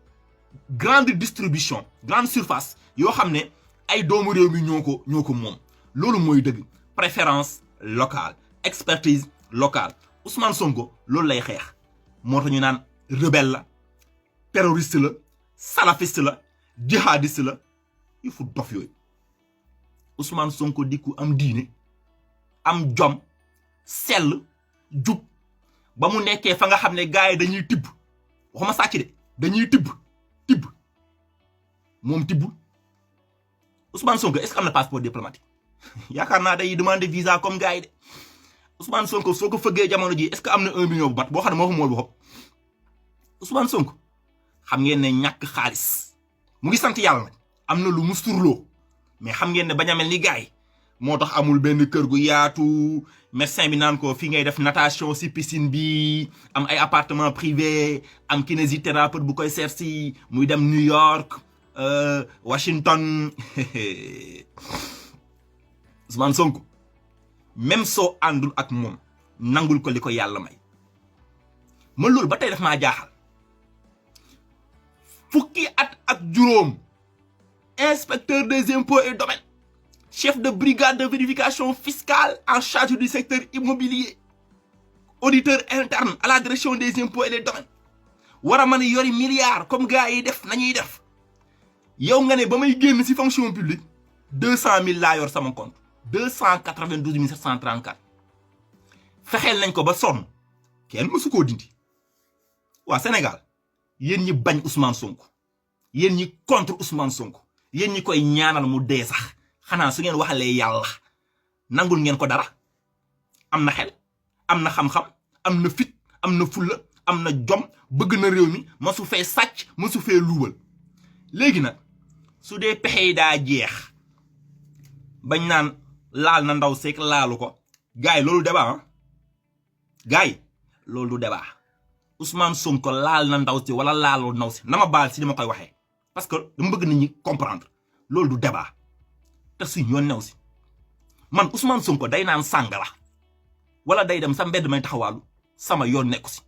grande distribution grande surface yoo xam ne ay doomu réew mi ñoo ko moom loolu mooy dëgg préférence locale expertise locale Ousmane Sonko loolu lay xeex moo tax ñu naan rebelle la terroriste la salafiste la jihadiste la yu fu dof yooyu Ousmane Sonko di ku am diine am jom sell jub ba mu nekkee fa nga xam ne gars yi dañuy tibb waxuma sàcc de dañuy tibb moom tibbul Ousmane Sonko est-ce que am na passeport diplomatique yaakaar naa day demander visa comme gars yi de Ousmane Sonko soo ko fëggee jamono ji est-ce que am na 1 million bu bat boo xam ne moo fa mool bu xob Ousmane Sonko xam ngeen ne ñàkk xaalis mu ngi sant yàlla nag am na lu mu surloo mais xam ngeen ne bañ a mel ni gars yi moo tax amul benn kër gu yaatu médecin bi naan ko fi ngay def natation ci piscine bi am ay appartement privé am kinésithérapeute bu koy seet si muy dem New York Washington Ousmane Sonko même soo àndul ak moom nangul ko li ko yàlla may man loolu ba tey daf maa jaaxal fukki at ak juróom inspecteur des impôts et domaines chef de brigade de vérification fiscale en charge du secteur immobilier auditeur interne à la direction des impôts et des domaines war a mën a yori milliards comme gars yi def nañuy def yow nga ne ba may génn ci fonction publique 200 000 laa yor sama compte 292 734 fexeel nañ ko ba sonn kenn mësu koo dindi waa Sénégal yéen ñi bañ Ousmane Sonko yéen ñi contre Ousmane Sonko yéen ñi koy ñaanal mu dee sax xanaa su ngeen waxalee yàlla nangul ngeen ko dara am na xel am na xam-xam am na fit am na fulla am na jom bëgg na réew mi masu fee sàcc masu fee luubal léegi nag su dee pexe yi daa jeex bañ naan laal na ndaw seek laalu ko gars yi loolu débat ah gars yi loolu du débat Ousmane Sonko laal na ndaw si wala laaloo ndaw si na ma baal si li ma koy waxee parce que dama bëgg nit ñi comprendre loolu du débat te suñ yoon new si man Ousmane Sonko day naan sàngara wala day dem sa mbedd may taxawaalu sama yoon nekku si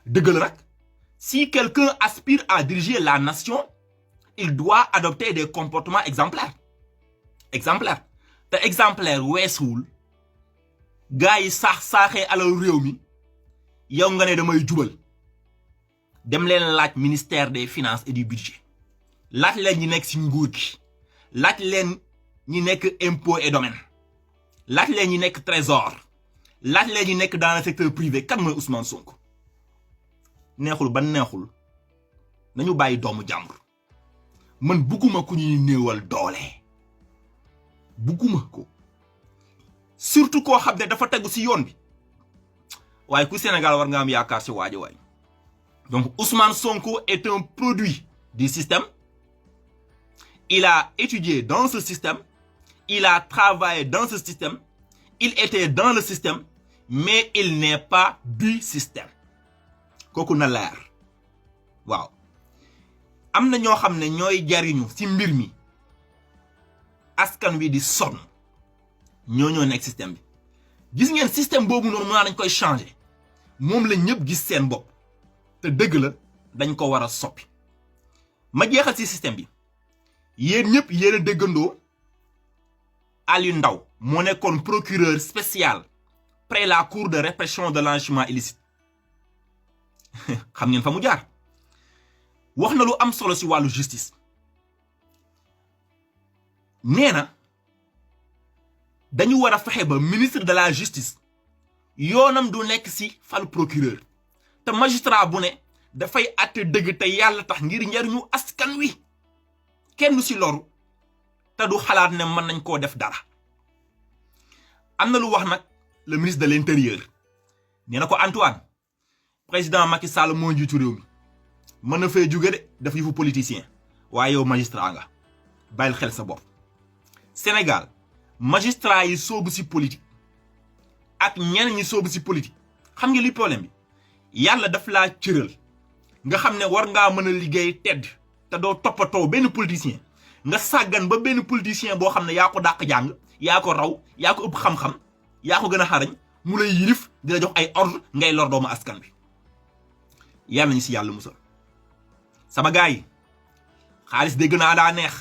dëgg la rek si quelqu'un aspire à diriger la nation il doit adopter des comportements exemplaires te exemplaire weesuwul gars yi saaxee alal réew mi yow nga ne damay jubal dem leen laaj ministère des finances et du budget laaj leen ñi nekk ci nguur gi laaj leen ñi nekk impôts et domaines laaj leen ñi nekk trésor laaj leen ñu nekk dans le secteur privé kan mooy Ousmane Sonko neexul ba neexul nañu bàyyi doomu jàmbur man bugguma ku ñuy néewal doole bugguma ko surtout koo xam ne dafa tegu ci yoon bi waaye ku Sénégal war nga am yaakaar ci waajo waay donc Ousmane Sonko est un produit du système. Il a étudié dans ce système, il a travaillé dans ce système, il était dans le système, mais il n'est pas du système. Kooku na leer waaw am na ñoo xam ne ñooy jariñu ci mbir mi askan wi di sonn ñoo nekk système bi gis ngeen système boobu noonu mën nañ koy changer moom la ñëpp gis seen bopp te dëgg la dañ ko war a soppi ma jeexal ci système bi yéen ñëpp yéen a déggandoo Aliou Ndao moo nekkoon procureur spécial près la cour de répression de l'enrichissement illicite xam ngeen fa mu jaar wax na lu am solo ci wàllu justice nee na dañu war a fexe ba ministre de la justice yoonam du nekk ci fal procureur te magistrat bu ne dafay àtte dëgg te yàlla tax ngir njariñu askan wi kenn ci loru te du xalaat ne mën nañ koo def dara am na lu wax nag le ministre de l'intérieur nee na ko Antoine président Macky Sall moo njiitu réew mi mën na fee jóge de daf yëfu politicien waaye yow magistrat nga bàyyil xel sa bopp Sénégal magistrat yi soobu ci politique ak ñeneen ñi soobu ci politique xam nga li problème bi yàlla daf laa cëral nga xam ne war ngaa mën a liggéey tedd te doo toppatoo benn politicien nga sàggan ba benn politicien boo xam ne yaa ko dàq jàng yaa ko raw yaa ko ëpp xam-xam yaa ko gën a xarañ mu lay yilif di la jox ay ordre ngay lor doomu askan bi yàlla nañu ci yàlla musal sama gars yi xaalis dégg naa daa neex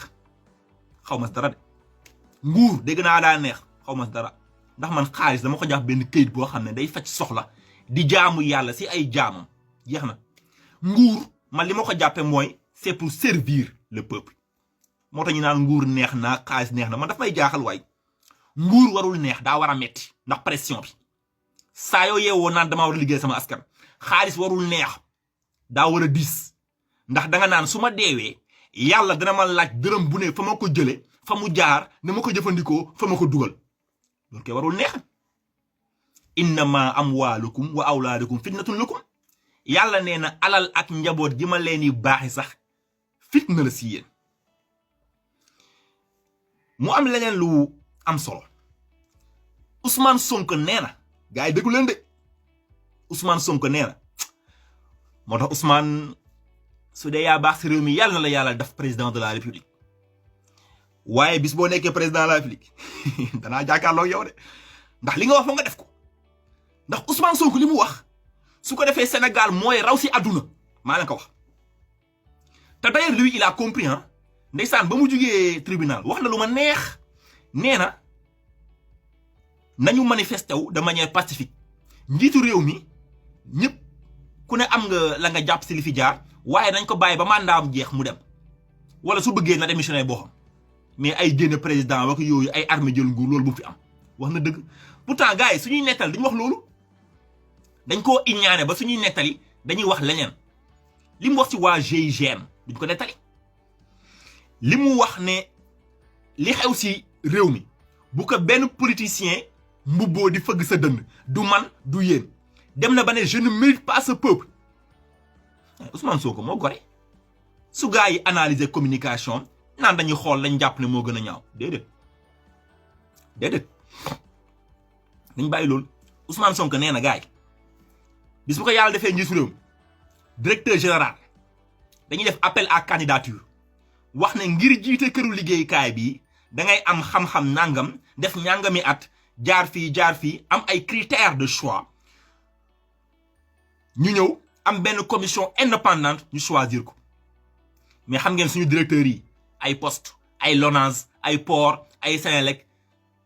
xaw ma dara de nguur dégg naa daa neex xaw ma dara ndax man xaalis dama ko jox benn këyit boo xam ne day faj soxla di jaamu yàlla ci ay jaamam jeex na nguur man li ma ko jàppe mooy c'est pour servir le peuple moo tax ñu naan nguur neex na xaalis neex na man daf may jaaxal waay nguur warul neex daa war a metti ndax pression bi saa yoo yeewoo naan dama war a liggéey sama askan xaalis warul neex daa war a diis ndax danga naan su ma deewee yàlla dana ma laaj dërëm bu ne fa ma ko jële fa mu jaar na ma ko jëfandikoo fa ma ko dugal loolu koy warul neex innama amwaalukum wa awlaadukum fitnatun lakum yàlla nee na alal ak njaboot gi ma leen yi baaxi sax fitna la ci yéen mu am leneen lu am solo Ousmane Sonko nee na gars yi déggu leen de Ousmane Sonko nee na moo tax Ousmane su dee yaa baax ci réew mi yàlla na la yàlla def président de la république waaye bis boo nekkee président de la république danaa jàkkaarloo yow de ndax li nga wax fa nga def ko ndax Ousmane Sonko li mu wax su ko defee Sénégal mooy raw ci àdduna maa leen ko wax te d'ailleurs lui il a compris hein ndeysaan ba mu jugee tribunal wax na lu ma neex nee na nañu manifesté wu de manière pacifique njiitu réew mi ñëpp ku ne am nga la nga jàpp ci li fi jaar waaye nañ ko bàyyi ba mandaam jeex mu dem wala su bëggee na démissionné boo xam mais ay génn président wax yooyu ay armée jël nguur loolu bu mu fi am wax na dëgg pourtant gars yi suñuy nettal dañu wax loolu dañ koo iññaane ba suñuy nettali dañuy wax leneen li mu wax ci waa GIGN duñ ko nettali li mu wax ne li xew ci réew mi bu ko benn politicien mbubboo di fëgg sa dënn du man du yéen dem na ba ne je ne mérite pas ce peuple Ousmane Sonko moo gore su gars yi analyser communication naan dañuy xool lañ jàpp ne moo gën a ñaaw déedéet dañ bàyyi loolu Ousmane Sonko nee na gars yi bis bu ko yàlla defee njiitu réew mi directeur général dañuy def appel à candidature wax ne ngir jiite këru liggéeykaay bi da ngay am xam-xam nangam def ñàngami at jaar fii am ay critères de choix ñu ñëw am benn commission indépendante ñu choisir ko mais xam ngeen suñu directeurs yi ay poste ay LONASE ay port ay Senelec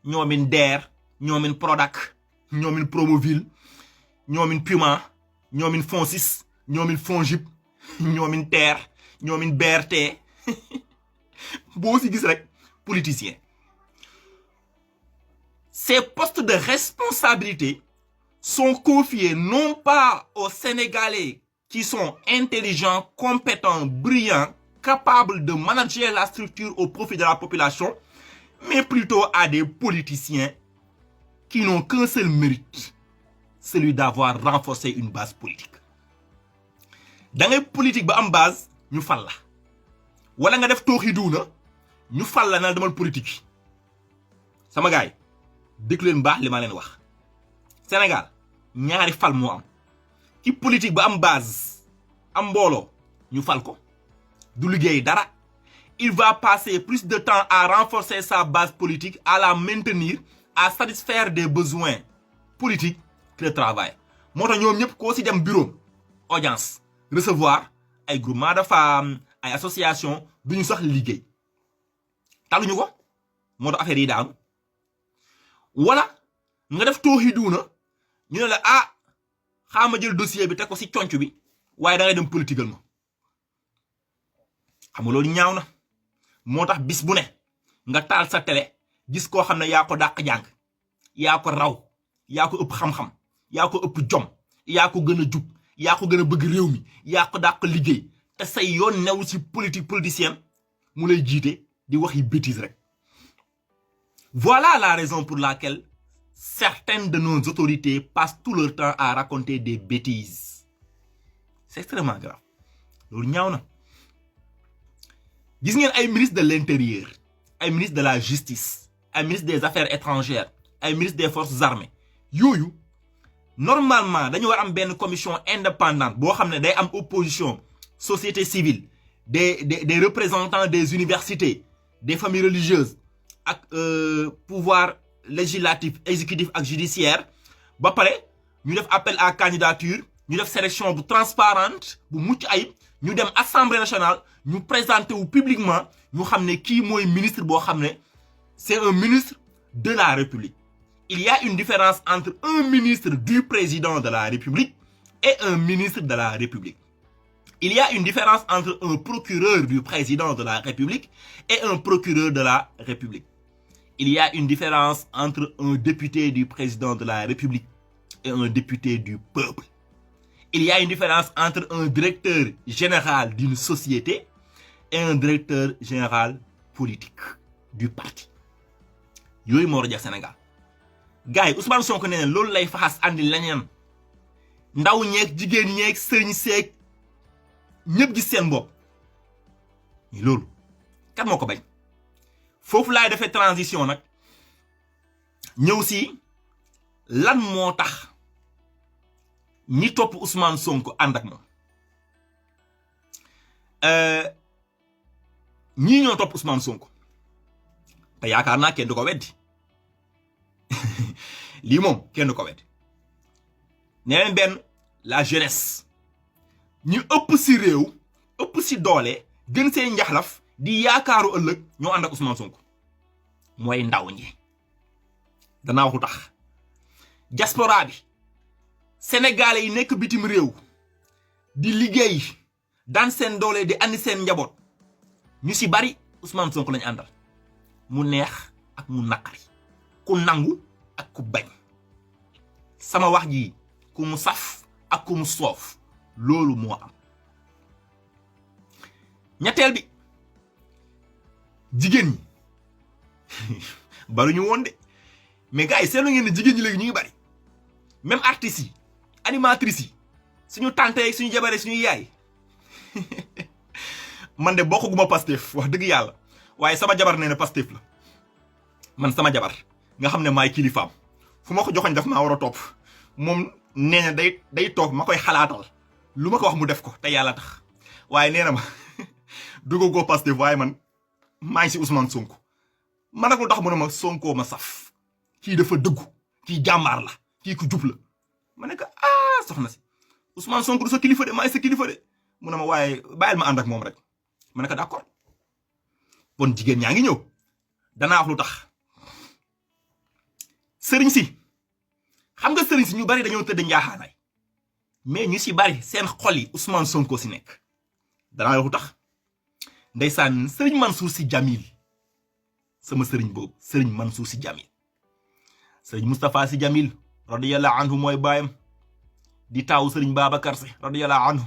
ñoomin DER ñoomin Prodac ñoomin Promoville ñoomin Puma ñoomin FONSIS ñoomin FONGIP ñoomin TER ñoomin BRT boo si gis rek politicien ces postes de responsabilité sont confiés non pas aux Sénégalais qui sont intelligents, compétents, brillants, capables de manager la structure au profit de la population, mais plutôt à des politiciens qui n'ont qu'un seul mérite, celui d'avoir renforcé une base politique. Dans les politiques ba am base, ñu fal la. Wala nga def tooxi duuna, ñu fal la na demal politique. Sama gaay, déglu leen baax li ma leen wax. Sénégal, ñaari fal moo am. Ki politique ba am base, am mbooloo, ñu fal ko. Du liggéey dara. Il va passer plus de temps à renforcer sa base politique, à la maintenir, à satisfaire des besoins politiques que le travail. Moo tax ñoom ñëpp koo si dem bureau, audience, recevoir ay groupement de femmes, ay association, duñu sax liggéey. Taluñu ko, moo tax affaire yi daanu. Wala nga def tooxi duuna, ñu ne la xaama jël dossier bi teg ko si conc bi, waaye da ngay dem politiquel ma. Xam nga loolu ñaaw na. Moo tax bis bu ne nga taal sa télé gis koo xam ne yaa ko dàq jàng, yaa ko raw, yaa ko ëpp xam-xam, yaa ko ëpp jom, yaa ko gën a jub, yaa ko gën a bëgg réew mi, yaa ko dàq liggéey te say yoon new ci politique politicienne mu lay jiite di wax yi bêtises rek. Voilà la raison pour laquelle certaines de nos autorités passent tout leur temps à raconter des bêtises. C'est extrêmement grave. loolu ñaaw na. Gis ngeen ay ministre de l'intérieur, ay ministre de la justice, ay ministre des affaires étrangères, ay ministre des forces armées yooyu normalement dañu war am benn commission indépendante boo xam ne day am opposition, société civile, des représentants des universités, des familles religieuses ak pouvoir législatif, exécutif ak judiciaire. Ba pare ñu def appel à candidature, ñu def sélection bu transparente bu mucc ayib, ñu dem assemblée nationale, ñu présenter wu publiquement, ñu xam ne kii mooy ministre boo xam ne c'est un ministre de la République. Il y a une différence entre un ministre du président de la République et un ministre de la République. Il y a une différence entre un procureur du président de la République et un procureur de la République. Il y a une différence entre un député du président de la République et un député du peuple. Il y a une différence entre un directeur général d'une société et un directeur général politique du parti. Yooyu moo rajo Sénégal. Gars yi Ousmane Sonko nee na loolu lay faxas andi leneen. Ndaw ñeeg jigéen ñeeg sëriñ seeg ñëpp gis seen bopp. Mais loolu kan moo ko bañ. Foofu laay defee transition nag ñëw si lan moo tax ñi topp Ousmane Sonko ànd ak moom. ñii ñoo topp Ousmane Sonko te yaakaar naa kenn du ko weddi lii moom kenn du ko weddi. Nee leen benn la jeunesse ñu ëpp si réew, ëpp si doole, gën seen njaxlaf di yaakaaru ëllëg ñoo ànd ak Ousmane Sonko mooy ndaw ñi. danaa waxu tax diaspora bi sénégalais yi nekk bitim réew di liggéey daan seen doole di andi seen njaboot ñu si bari Ousmane Sonko lañu àndal, mu neex ak mu naqari, ku nangu ak ku bañ. sama wax ji ku mu saf ak ku mu soof loolu moo am. ñetteel bi jigéen ñi bari ñu woon de, mais gars yi seetlu ngeen ne jigéen ñi léegi ñu ngi bari. même artistes yi, animatrices yi, suñu tante yi, suñu jabare, suñu yaay. Man de bokkuguma Pastef wax dëgg yàlla, waaye sama jabar nee na Pastef la. man sama jabar nga xam ne maay kilifaam fu ma ko joxoñ daf maa war a topp, moom nee na day toog ma koy xalaatal lu ma ko wax mu def ko te yàlla tax. waaye nee na ma duggagoo Pastef waaye man maa ngi si Ousmane Sonko. man nag lu tax mu ne ma Sonko ma saf, kii dafa dëggu, kii jàmbaar la, kii ku jub la. ma ne ko soxna si Ousmane Sonko du sa kilifa de, maay sa kilifa de. mu ne ma waaye bàyyil ma ànd ak moom rek. ma ne ko d'accord. bon jigéen ñaa ngi ñëw, danaa wax lu tax. sëriñ si xam nga sëriñ si ñu bari dañoo tëdd njaaxaanaay, mais ñu si bari seen xol yi Ousmane Sonko si nekk. danaa wax lu tax. ndeysaan sëriñ Mansour Sy Djamil, sama sëriñ boobu sëriñ Mansour Sy Djamil, sëriñ Moustapha Sy Djamil radiyallahu anhu mooy baayam di taawu Serigne Babacar Sy radiyallahu anhu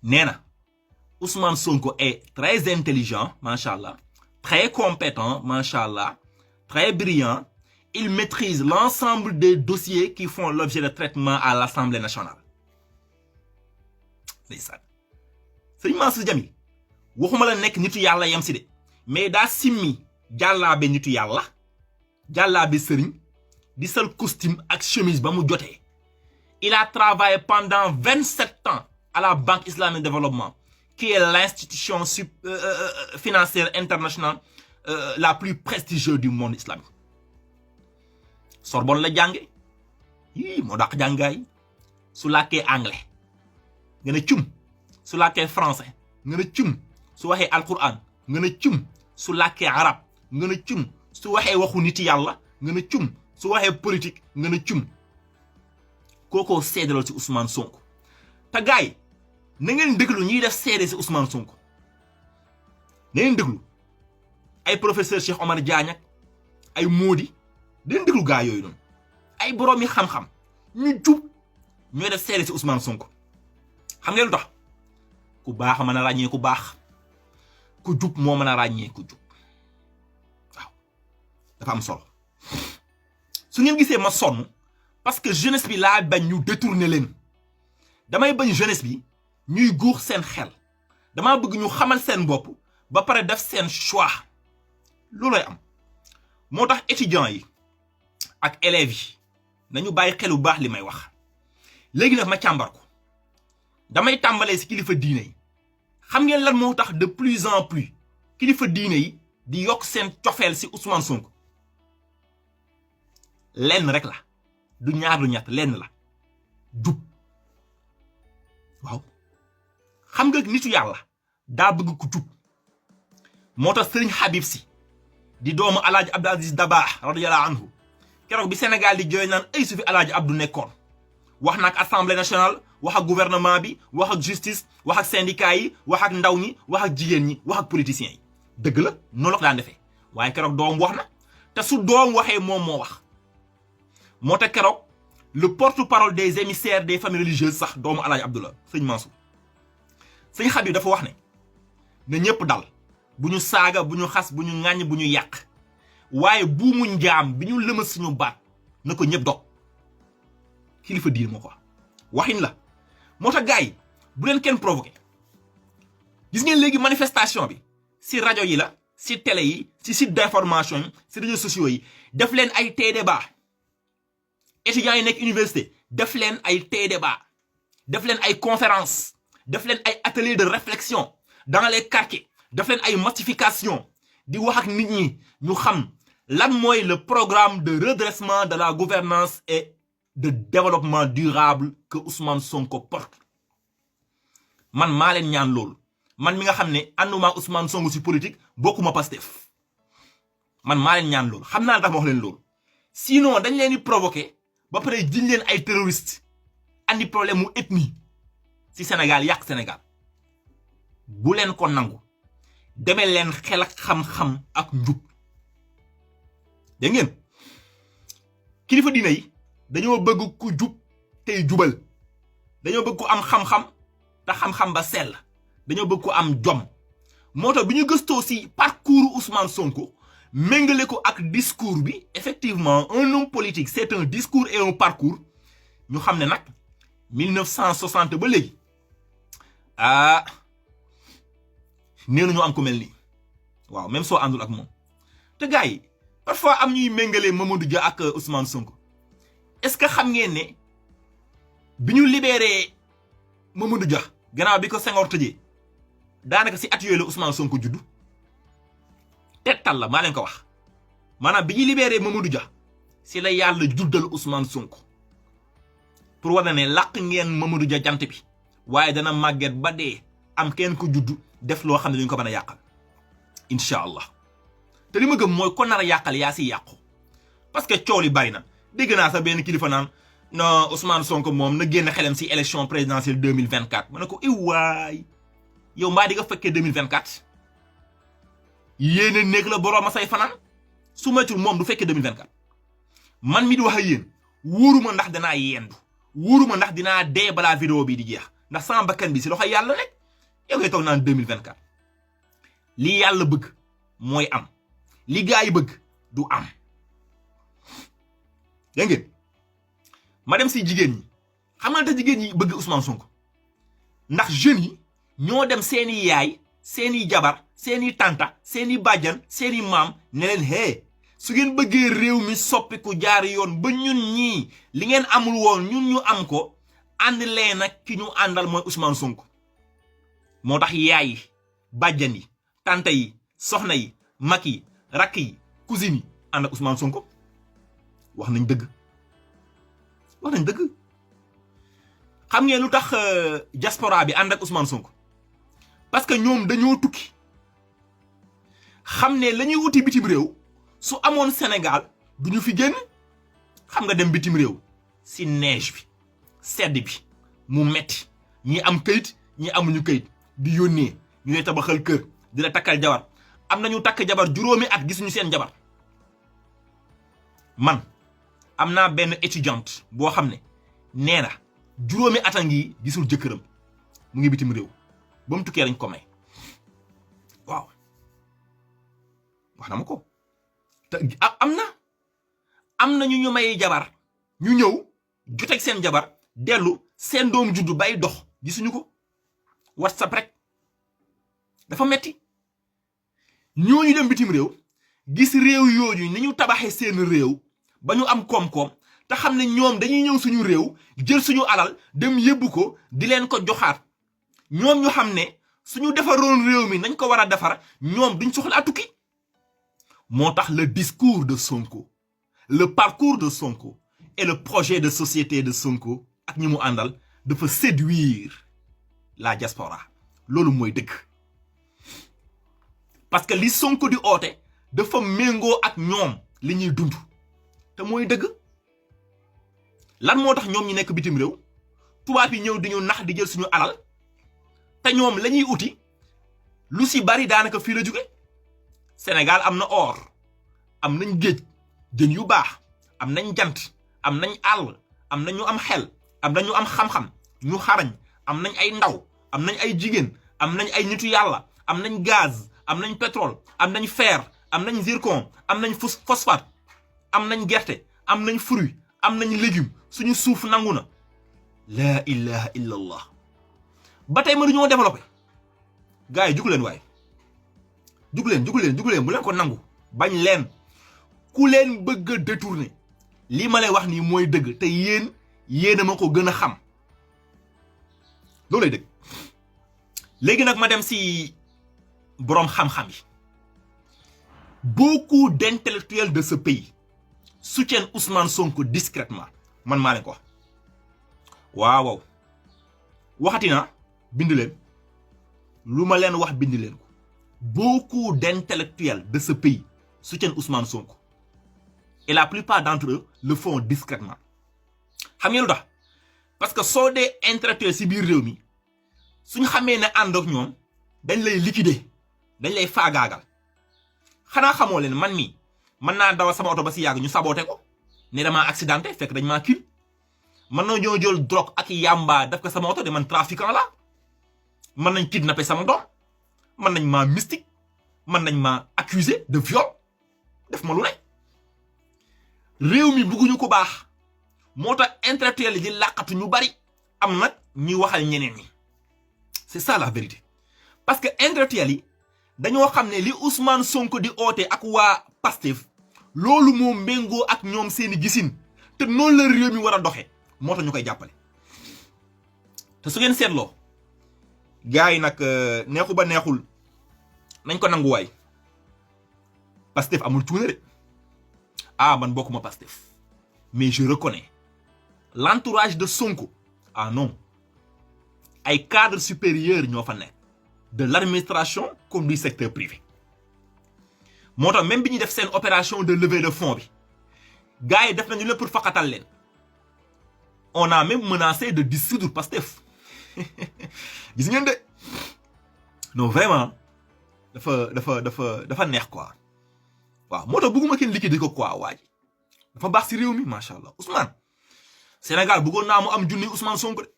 nee na Ousmane Sonko est très intelligent machallah, très compétent machallah, très brillant. Il maîtrise l'ensemble des dossiers qui font l'objet de traitement à l'Assemblée nationale. ndeysaan Serigne Mansour Djamil waxuma la nekk nitu yàlla yam si de mais daa simmi jàllaabe nitu yàlla jàllaabe sëriñ di sol costume ak chemise ba mu jotee. Il a travaillé pendant 27 ans à la Banque islamique de développement, qui est l'institution financière internationale la plus prestigieuse du monde islamique. Sorbonne la jànge moo dàq jàngaay su làkkee anglais nga ne cum su làkkee français nga ne cum su waxee alquran nga ne cum su làkkee arab nga ne cum su waxee waxu nit yàlla nga ne cum su waxee politique nga ne cum kookoo seedalal ci Ousmane Sonko te gars yi na ngeen déglu ñuy def seede ci Ousmane Sonko na ngeen déglu ay professeur Cheikh Omar Diagne ak ay Mody den déglu gars yooyu noonu ay boroomi xam-xam ñu jub ñooy def seede ci Ousmane Sonko xam ngeen lu tax ku baax mën a ràññee ku baax ku jub moo mën a ràññee ku jub waaw dafa am solo su ngeen gisee ma sonn parce que jeunesse bi laa bañ ñu détourner leen damay bañ jeunesse bi ñuy guux seen xel dama bëgg ñu xamal seen bopp ba pare def seen choix loolooy am moo tax étudiants yi ak élèves yi nañu bàyyi xel bu baax li may wax léegi nag ma càmbar ko damay tàmbalee ci kilifa diine yi xam ngeen lan moo tax de plus en plus kilifa diine yi di yokk seen cofeel ci Ousmane Sonko lenn rek la du ñaar du ñett lenn la jub waaw xam nga nitu yàlla daa bëgg ku jub moo tax Serigne Habib Sy di doomu Alaaji Abdou Aziz Dabakh radiyallahu anhu keroog bi Sénégal di jooy naan ay su fi Alaaji Abdou nekkoon wax na ak assemblée nationale wax ak gouvernement bi wax ak justice wax ak syndicat yi wax ak ndaw ñi wax ak jigéen ñi wax ak politiciens yi dëgg la noonu la ko daan defee waaye keroog doom wax na te su doom waxee moom moo wax moo tax keroog le porte-parole des émissaires des familles religieuses sax doomu Alaaji Abdou la sëñ Mansour sëñ Habib dafa wax ne na ñëpp dal bu ñu saaga bu ñu xas bu ñu ŋàññ bu ñu yàq waaye buumu njaam bi ñu lëmas suñu baat na ko ñëpp dog kilifa diir moo ko waxin la moo tax gars yi bu leen kenn provoqué gis ngeen léegi manifestation bi si rajo yi la si télé yi si site d'information yi si réseaux sociaux yi def leen ay tey débat étudiants yi nekk université def leen ay tey débat def leen ay conférence def leen ay atelier de réflexion dans les quartiers def leen ay massification di wax ak nit ñi ñu xam lan mooy le programme de redressement de la gouvernance et de développement durable que Ousmane Sonko porte man maa leen ñaan loolu man mi nga xam ne ànduma Ousmane Sonko ci politique bokkuma Pastef man maa leen ñaan loolu xam naa tax ma wax leen loolu sinon dañ leen di provoquer ba pare jiñ leen ay terroristes andi problème mu ethnie ci Sénégal yàq Sénégal bu leen ko nangu demee leen xel ak xam-xam ak njub dégg ngeen kilifa diine yi dañoo bëgg ku jub tey jubal dañoo bëgg ku am xam-xam te xam-xam ba sell dañoo bëgg ku am jom moo tax bi ñu gëstoo ci parcours Ousmane Sonko méngale ko ak discours bi effectivement un homme politique c'est un discours et un parcours ñu xam ne nag 1960 ba léegi neenu ñu am ko mel nii waaw même soo àndul ak moom te gars yi parfois am ñuy méngale Mamadou Dia ak Ousmane Sonko est-ce que xam ngeen ne bi ñu libéré Mamadou Dia gannaaw bi ko Senghor tëjee daanaka si at yooyu la Ousmane Sonko juddu tettal la maa leen ko wax maanaam bi ñu libéré Mamadou Dia si la yàlla juddal Ousmane Sonko pour war na ne làq ngeen Mamadou Dia jant bi waaye dana màgget ba dee am kenn ko juddu def loo xam ne duñ ko mën a yàqal incha allah te li ma gëm mooy ko nar a yàqal yaa si yàqu parce que coow li bari na dégg naa sax benn kilifa naan non Ousmane Sonko moom na génn xelam si élection présidentielle 2024 ma ne ko waay yow mbaa di nga fekkee 2024 yéene néeg la boroom a say fanaan su matul moom du fekkee 2024 man mi di wax ak yéen wóoruma ndax danaa yendu wóoruma ndax dinaa dee balaa vidéo bi di jeex ndax sama bakkan bi si loxo yàlla nekk yow ngay toog naan 2024 li yàlla bëgg mooy am li gaa yi bëgg du am yaa ngeen ma dem si jigéen ñi xam nga te jigéen ñi bëgg Ousmane Sonko ndax jeunes yi ñoo dem seeni yaay seeni jabar seeni tanta seeni bàjjan seeni maam ne leen hee su ngeen bëggee réew mi soppiku jaar yoon ba ñun ñii li ngeen amul woon ñun ñu am ko ànd leen nag ki ñu àndal mooy Ousmane Sonko moo tax yaay yi bàjjan yi tanta yi soxna yi mag yi rakk yi cousine yi ànd ak Ousmane Sonko wax nañ dëgg xam ngeen lu tax diaspora bi ànd ak Ousmane Sonko parce que ñoom dañoo tukki xam ne la ñuy wuti bitim réew su amoon Sénégal du ñu fi génn xam nga dem bitim réew si neige bi sedd bi mu metti ñi am këyit ñi amuñu këyit di yónnee ñu lay tabaxal kër di la takkal jabar am nañu takk jabar juróomi at gisuñu seen jabar man am naa benn étudiante boo xam ne nee na juróomi at a ngi gisul jëkkëram mu ngi bitim réew ba mu tukkee lañ ko may waaw wax na ma ko te am na ñu may jabar ñu ñëw joteeg seen jabar dellu seen doom juddu bay dox gisuñu ko WhatsApp rek dafa metti ñooñu dem bitim réew gis réew yooyu ni ñu tabaxee seen réew ba ñu am koom-koom te xam ne ñoom dañuy ñëw suñu réew jël suñu alal dem yóbbu ko di leen ko joxaat ñoom ñu xam ne suñu defaroon réew mi nañ ko war a defar ñoom duñ soxla tukki moo tax le discours de Sonko le parcours de Sonko et le projet de société de Sonko ak ñi mu àndal dafa séduire la diaspora loolu mooy dëgg parce que li Sonko di oote dafa méngoo ak ñoom li ñuy dund te mooy dëgg lan moo tax ñoom ñi nekk bitim réew tubaab yi ñëw di ñu nax di jël suñu alal te ñoom la ñuy uti lu si bari daanaka fii la jóge Sénégal am na or am nañ géej jën yu baax am nañ jant am nañ àll am na ñu am xel am na ñu am xam-xam ñu xarañ am nañ ay ndaw am nañ ay jigéen am nañ ay nitu yàlla am nañ gaz am nañ pétrole am nañ fer am nañ zircon am nañ phosphate am nañ gerte am nañ fruit am nañ légume suñu suuf nangu na laa ilaha illa allah ba tey mënuñoo développé gars yi jugu leen waaye jugu leen bu leen ko nangu bañ leen ku leen bëgg a détourner lii ma lay wax nii mooy dëgg te yéen a ma ko gën a xam loolay dëgg léegi nag ma dem si boroom xam-xam yi beaucoup d'intellectuels de ce pays soutiennent Ousmane Sonko discrètement man maa leen ko wax waaw waxati na bind leen lu ma leen wax bind leen ko beaucoup d'intellectuels de ce pays soutiennent Ousmane Sonko et la plupart d'entre eux le font discrètement xam ngeen lu tax parce que soo dee intellectuel si biir réew mi suñ xamee ne ànd ak ñoom dañ lay liquider dañ lay faagaagal xanaa xamoo leen man mii mën naa dawal sama oto ba si yàgg ñu saboté ko ne damaa accidenté fekk dañ maa kil mën na ñoo jël drogue ak yamba def ko sama oto de man trafiquant la mën nañ kidnappé sama doom mën nañ maa mystique mën nañ maa accusé de viol def ma lu ne réew mi bugguñu ko baax moo tax intellectuel yi di làqatu ñu bari am nag ñuy waxal ñeneen ñi c'est ça la vérité parce que intellectuel yi dañoo xam ne li Ousmane Sonko di oote ak waa Pastef loolu moo méngoo ak ñoom seeni gisin te noonu la réew mi war a doxee moo tax ñu koy jàppale te su ngeen seetloo gars yi nag neexu ba neexul nañ ko nanguwaay Pastef amul cuune de man bokkuma Pastef mais je reconnais l'entourage de Sonko non ay cadres supérieurs ñoo fa nekk de l'administration comme du secteur privé moo tax même bi ñuy def seen opération de levée de fonds bi gars yi def nañu lépp pour faqatal leen on a même menacé de dissoudre Pastef gis ngeen de non vraiment dafa neex quoi waaw moo tax bëgguma kenn liquider ko quoi waa ji dafa baax si réew mi macha allah Ousmane Sénégal bëggoon naa mu am junni Ousmane Sonko de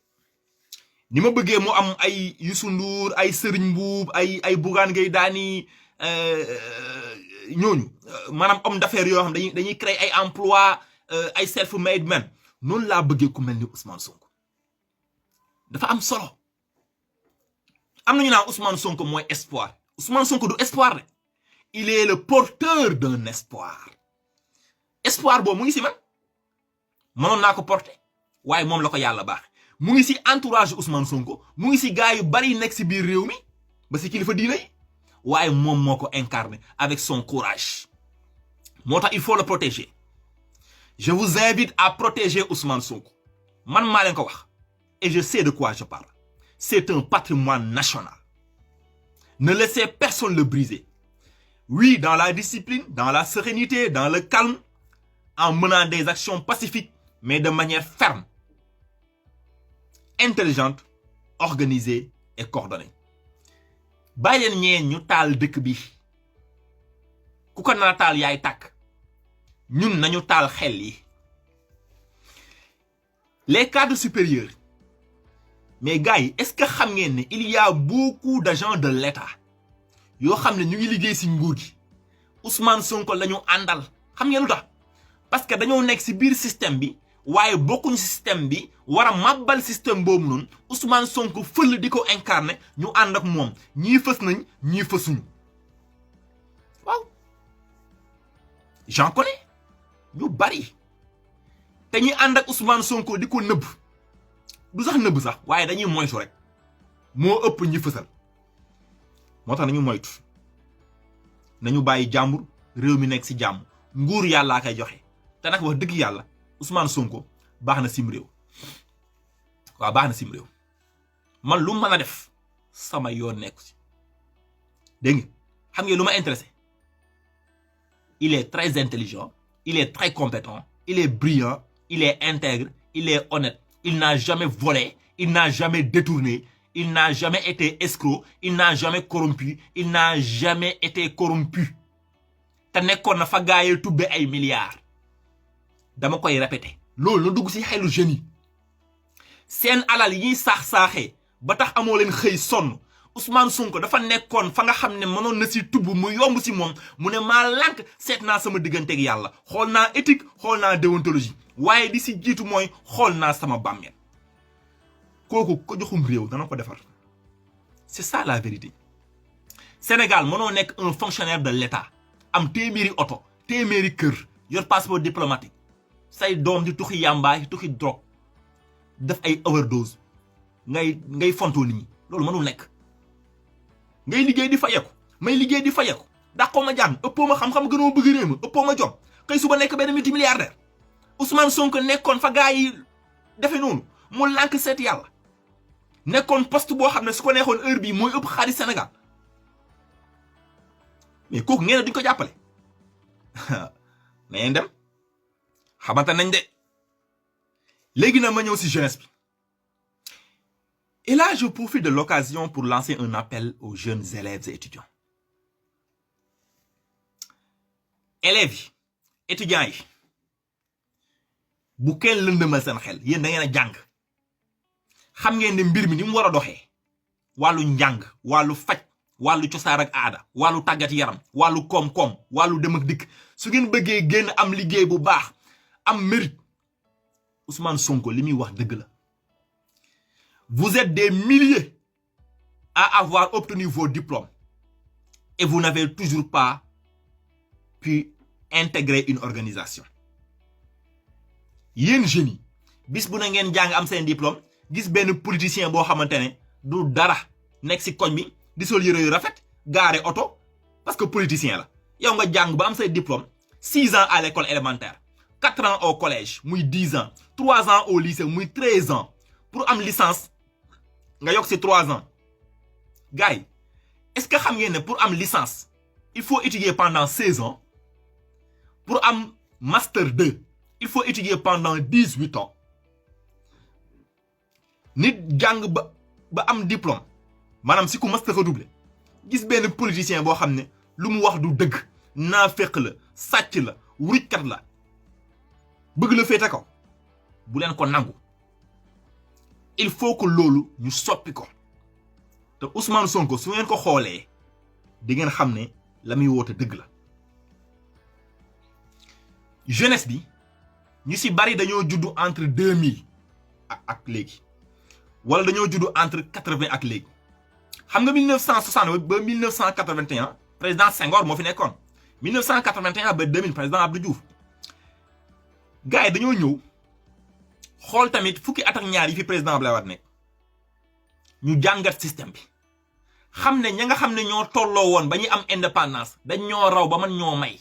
ni ma bëggee mu am ay Youssou Ndour ay Serigne Mboup ay Bougane Gueye Dany ñooñu maanaam homme d'affaires yoo xam dañuy créer ay emploi ay self made men noonu laa bëggee ku mel ni Ousmane Sonko dafa am solo. am nañu naan Ousmane Sonko mooy espoir Ousmane Sonko du espoir de il est le porteur d'un espoir boobu mu ngi si man mënoon naa ko porter waaye moom la ko yàlla baax mu ngi si entourage Ousmane Sonko mu ngi si gars yu bari nekk si biir réew mi ba si kilifa diina yi waaye moom moo ko incarné avec son courage moo tax il faut le protéger. Je vous invite à protéger Ousmane Sonko man maa leen ko wax et je sais de quoi je parle. C'est un patrimoine national. Ne laissez personne le briser. Oui, dans la discipline, dans la sérénité, dans le calme, en menant des actions pacifiques, mais de manière ferme, intelligente, organisée et coordonnée. bàyyi leen ñeen ñu taal dëkk bi ku ko nar a taal yaay tàkk ñun nañu taal xel yi. Les cadres supérieurs. Mais gars yi est-ce que xam ngeen ne il y a beaucoup d'agents de l'État yoo xam ne ñu ngi liggéey ci nguur gi Ousmane Sonko la ñu àndal xam ngeen lu tax parce que dañoo nekk ci biir système bi waaye bokkuñu ci système bi war a màbbal système boobu noonu Ousmane Sonko fël di ko incarner ñu ànd ak moom ñii fës nañ ñii fësuñu waaw j'en connais ñu bari te ñi ànd ak Ousmane Sonko di ko nëbb du sax nëbb sax waaye dañuy moytu rek moo ëpp ñi fësal moo tax nañu moytu nañu bàyyi jàmbur réew mi nekk ci jàmm nguur yàllaa koy joxe te nag wax dëgg yàlla Ousmane Sonko baax na sim réew waaw baax na sim réew man lu mën a def sama yoon nekku ci dégg nga xam ngeen lu ma intéressé il est très intelligent il est très compétent il est brillant il est intègre il est honnête. Il n'a jamais volé, il n'a jamais détourné, il n'a jamais été escroc, il n'a jamais corrompu, il n'a jamais été corrompu. te nekkoon na fa gaayee tubbe ay milliards dama koy répéter loolu la dugg ci xelu jeunes yi seen alal yi saax-saaxee ba tax amoo leen xëy sonn Ousmane Sonko dafa nekkoon fa nga xam ne mënoon na ci tubb mu yomb ci moom mu ne maa lànk seet naa sama digganteeg yàlla xool naa éthique xool naa déontologie waaye di ci jiitu mooy xool naa sama bàmmeel kooku ko joxum réew dana ko defar c'est ça la vérité. Sénégal mënoo nekk un fonctionnaire de l'État am téeméeri oto téeméeri kër yor passeport diplomatique say doom di tuxi yàmbaay tuxi drogue def ay overdose ngay fontoo nit ñi loolu mënul nekk. ngay liggéey di fayeku may liggéey di fayeku dàqoo ma jàng ëppoo ma xam-xam gënoo bëgg réew ma ëppoo ma jom xëy suba nekk benn multimilliardaire Ousmane Sonko nekkoon fa gaa yi defe noonu mu lànk seet yàlla nekkoon poste boo xam ne su ko neexoon heure bii mooy ëpp xaalis Sénégal mais kooku ngeen duñ ko jàppale nañ dem xamante nañ de léegi na ma ñëw ci jeunesse bi. Et là, je profite de l'occasion pour lancer un appel aux jeunes élèves et étudiants. Élèves yi étudiants yi bu kenn lëndëmal seen xel yéen da ngeen a jàng xam ngeen ne mbir mi ni mu war a doxee wàllu njàng wàllu faj wàllu cosaan ak aada wàllu tàggat yaram wàllu koom-koom wàllu dem ak dikk su ngeen bëggee génn am liggéey bu baax am mérite Ousmane Sonko li muy wax dëgg la. Vous êtes des milliers à avoir obtenu vos diplômes et vous n'avez toujours pas pu intégrer une organisation. Yéen jeunes yi bis bu na ngeen jàng am seen diplôme gis benn politicien boo xamante ne du dara nekk ci koñ bi di sol yére yu rafet gaare oto parce que politicien la yow nga jàng ba am say diplôme 6 ans à l'école élémentaire 4 ans au collège muy 10 ans 3 ans au lycée muy 13 ans pour am licence nga yokk ci 3 ans gars yi est-ce que xam ngeen ne pour am licence il faut étudier pendant 16 ans pour am master 2 il faut étudier pendant 18 ans nit jàng ba am diplôme maanaam si ku master redoublé gis benn politicien boo xam ne lu mu wax du dëgg naaféq la sàcc la wurujkat la bëgg la féete kaw bu leen ko nangu. Il faut que loolu ñu soppi ko te Ousmane Sonko su ngeen ko xoolee di ngeen xam ne la muy woote dëgg la. jeunesse bi ñu si bari dañoo juddu entre 2000 ak léegi wala dañoo juddu entre 80 ak léegi. xam nga 1960 ba 1981 président Senghor moo fi nekkoon 1981 ba 2000 président Abdou Diouf gars yi dañoo ñëw xool tamit fukki at ak ñaar yi fi président Abdoulaye Wade nekk ñu jàngat système bi xam ne ña nga xam ne ñoo tolloo woon ba ñu am indépendance dañ ñoo raw ba man ñoo may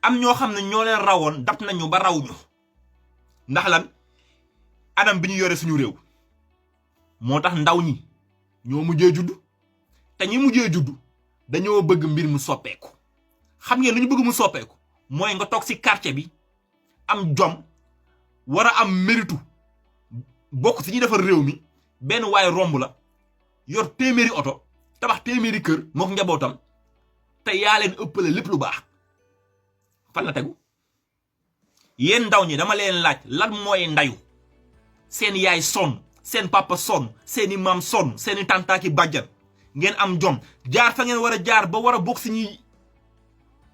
am ñoo xam ne ñoo leen rawoon dab nañu ba raw ñu ndax lan anam bi ñu yore suñu réew moo tax ndaw ñi ñoo mujjee judd te ñi mujjee judd dañoo bëgg mbir mu soppeeku. xam ngeen lu ñu bëgg mu soppeeku mooy nga toog ci quartier bi am jom war a am méritu bokk ci ñi defar réew mi benn waaye romb la yor téeméeri oto tabax téeméeri kër mook njabootam te yaa leen ëppale lépp lu baax fan la tegu. yéen ndaw ñi dama leen laaj lan mooy ndayu seen yaay sonn seen papa sonn seeni maam sonn seeni tàntaaki bàjjan ngeen am jom jaar fa ngeen war a jaar ba war a bokk ci ñi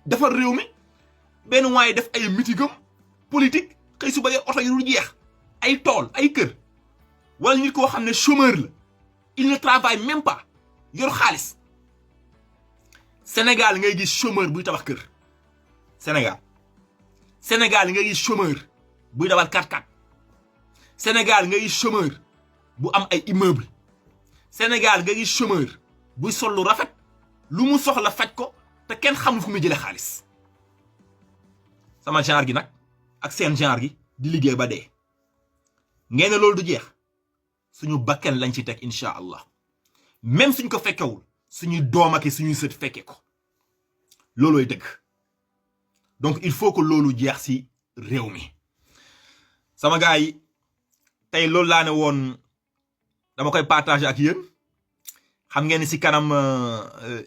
defar réew mi benn waaye def ay mitigam politique xëy su ba yor oto yu dul jeex ay tool ay kër wala nit koo xam ne chômeur la il ne travaille même pas yor xaalis. Sénégal ngay gis chômeur buy tabax kër Sénégal ngay gis chômeur buy dawal 4x4 Sénégal ngay gis chômeur bu am ay immeuble Sénégal ngay gis chômeur buy sol lu rafet lu mu soxla faj ko te kenn xamul fu muy jëlee xaalis. sama genre gi nag ak seen genre gi di liggéey ba dee ngeen ne loolu du jeex suñu bakken lañ ci teg incha allah même suñ ko fekkewul suñuy doom ak suñuy sët fekke ko loolooy dëgg. donc il faut que loolu jeex ci réew mi. sama gars yi tey loolu laa ne woon dama koy partager ak yéen. xam ngeen ni ci kanam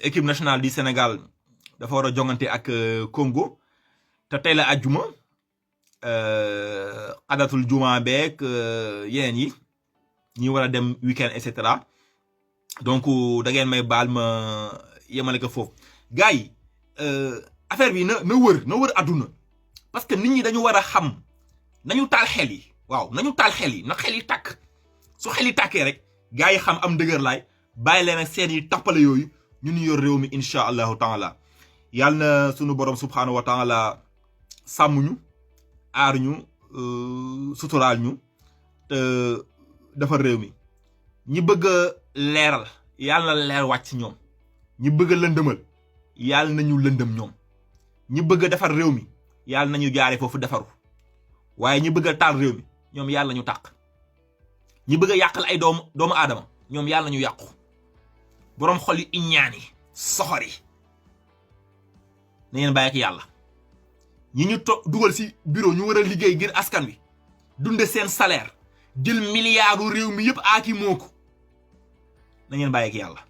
équipe nationale du Sénégal dafa war a jongante ak Congo te tey la àjjuma xadatul juma beeg yeneen yi ñi war a dem week-end et cetera donc da ngeen may baal ma yemale ko foofu. gars yi affaire bi na wër àdduna parce que nit ñi dañu war a xam nañu taal xel yi. waaw nañu taal xel yi na xel yi tàkk su xel yi tàkkee rek gars yi xam am dëgër laay bàyyi leen ak seen yi tappale yooyu ñu ñu yor réew mi incha allahu taala. yàlla na sunu borom subhanahu wa taala sàmm ñu aar ñu suturaal ñu te defar réew mi. ñi bëgg a leeral yàlla na leer wàcc ñoom ñi bëgg a lëndëmal yàlla nañu lëndëm ñoom ñi bëgg a defar réew mi yàlla nañu jaare foofu defaru waaye ñi bëgg a taal réew mi ñoom yàlla nañu tàq. ñi bëgg a yàqal ay doomu aadama ñoom yàlla nañu yàqu. boroom xol yi iññaan yi soxor yi na ngeen bàyyi ak yàlla. ñi ñu dugal ci bureau ñu war a liggéey ngir askan wi dunde seen salaire jël milliardu réew mi yëpp aaki moo ko na ngeen bàyyi ak yàlla.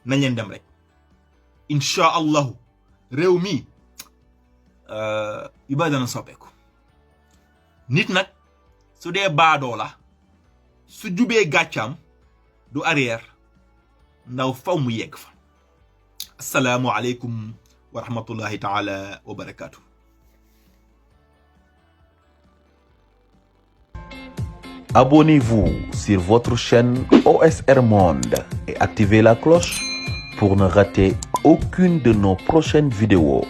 nañ leen dem rek incha allahu réew mi yu bari dana soppeeku. nit nag su dee baadoo la su jubee gàccaam du arrière ndaw faw mu yegg fa. asalaamu aleykum wa rahmatullahi taala wa barakatuh. Abonnez-vous sur votre chaîne OSR Monde et activez la cloche pour ne rater aucune de nos prochaines vidéos.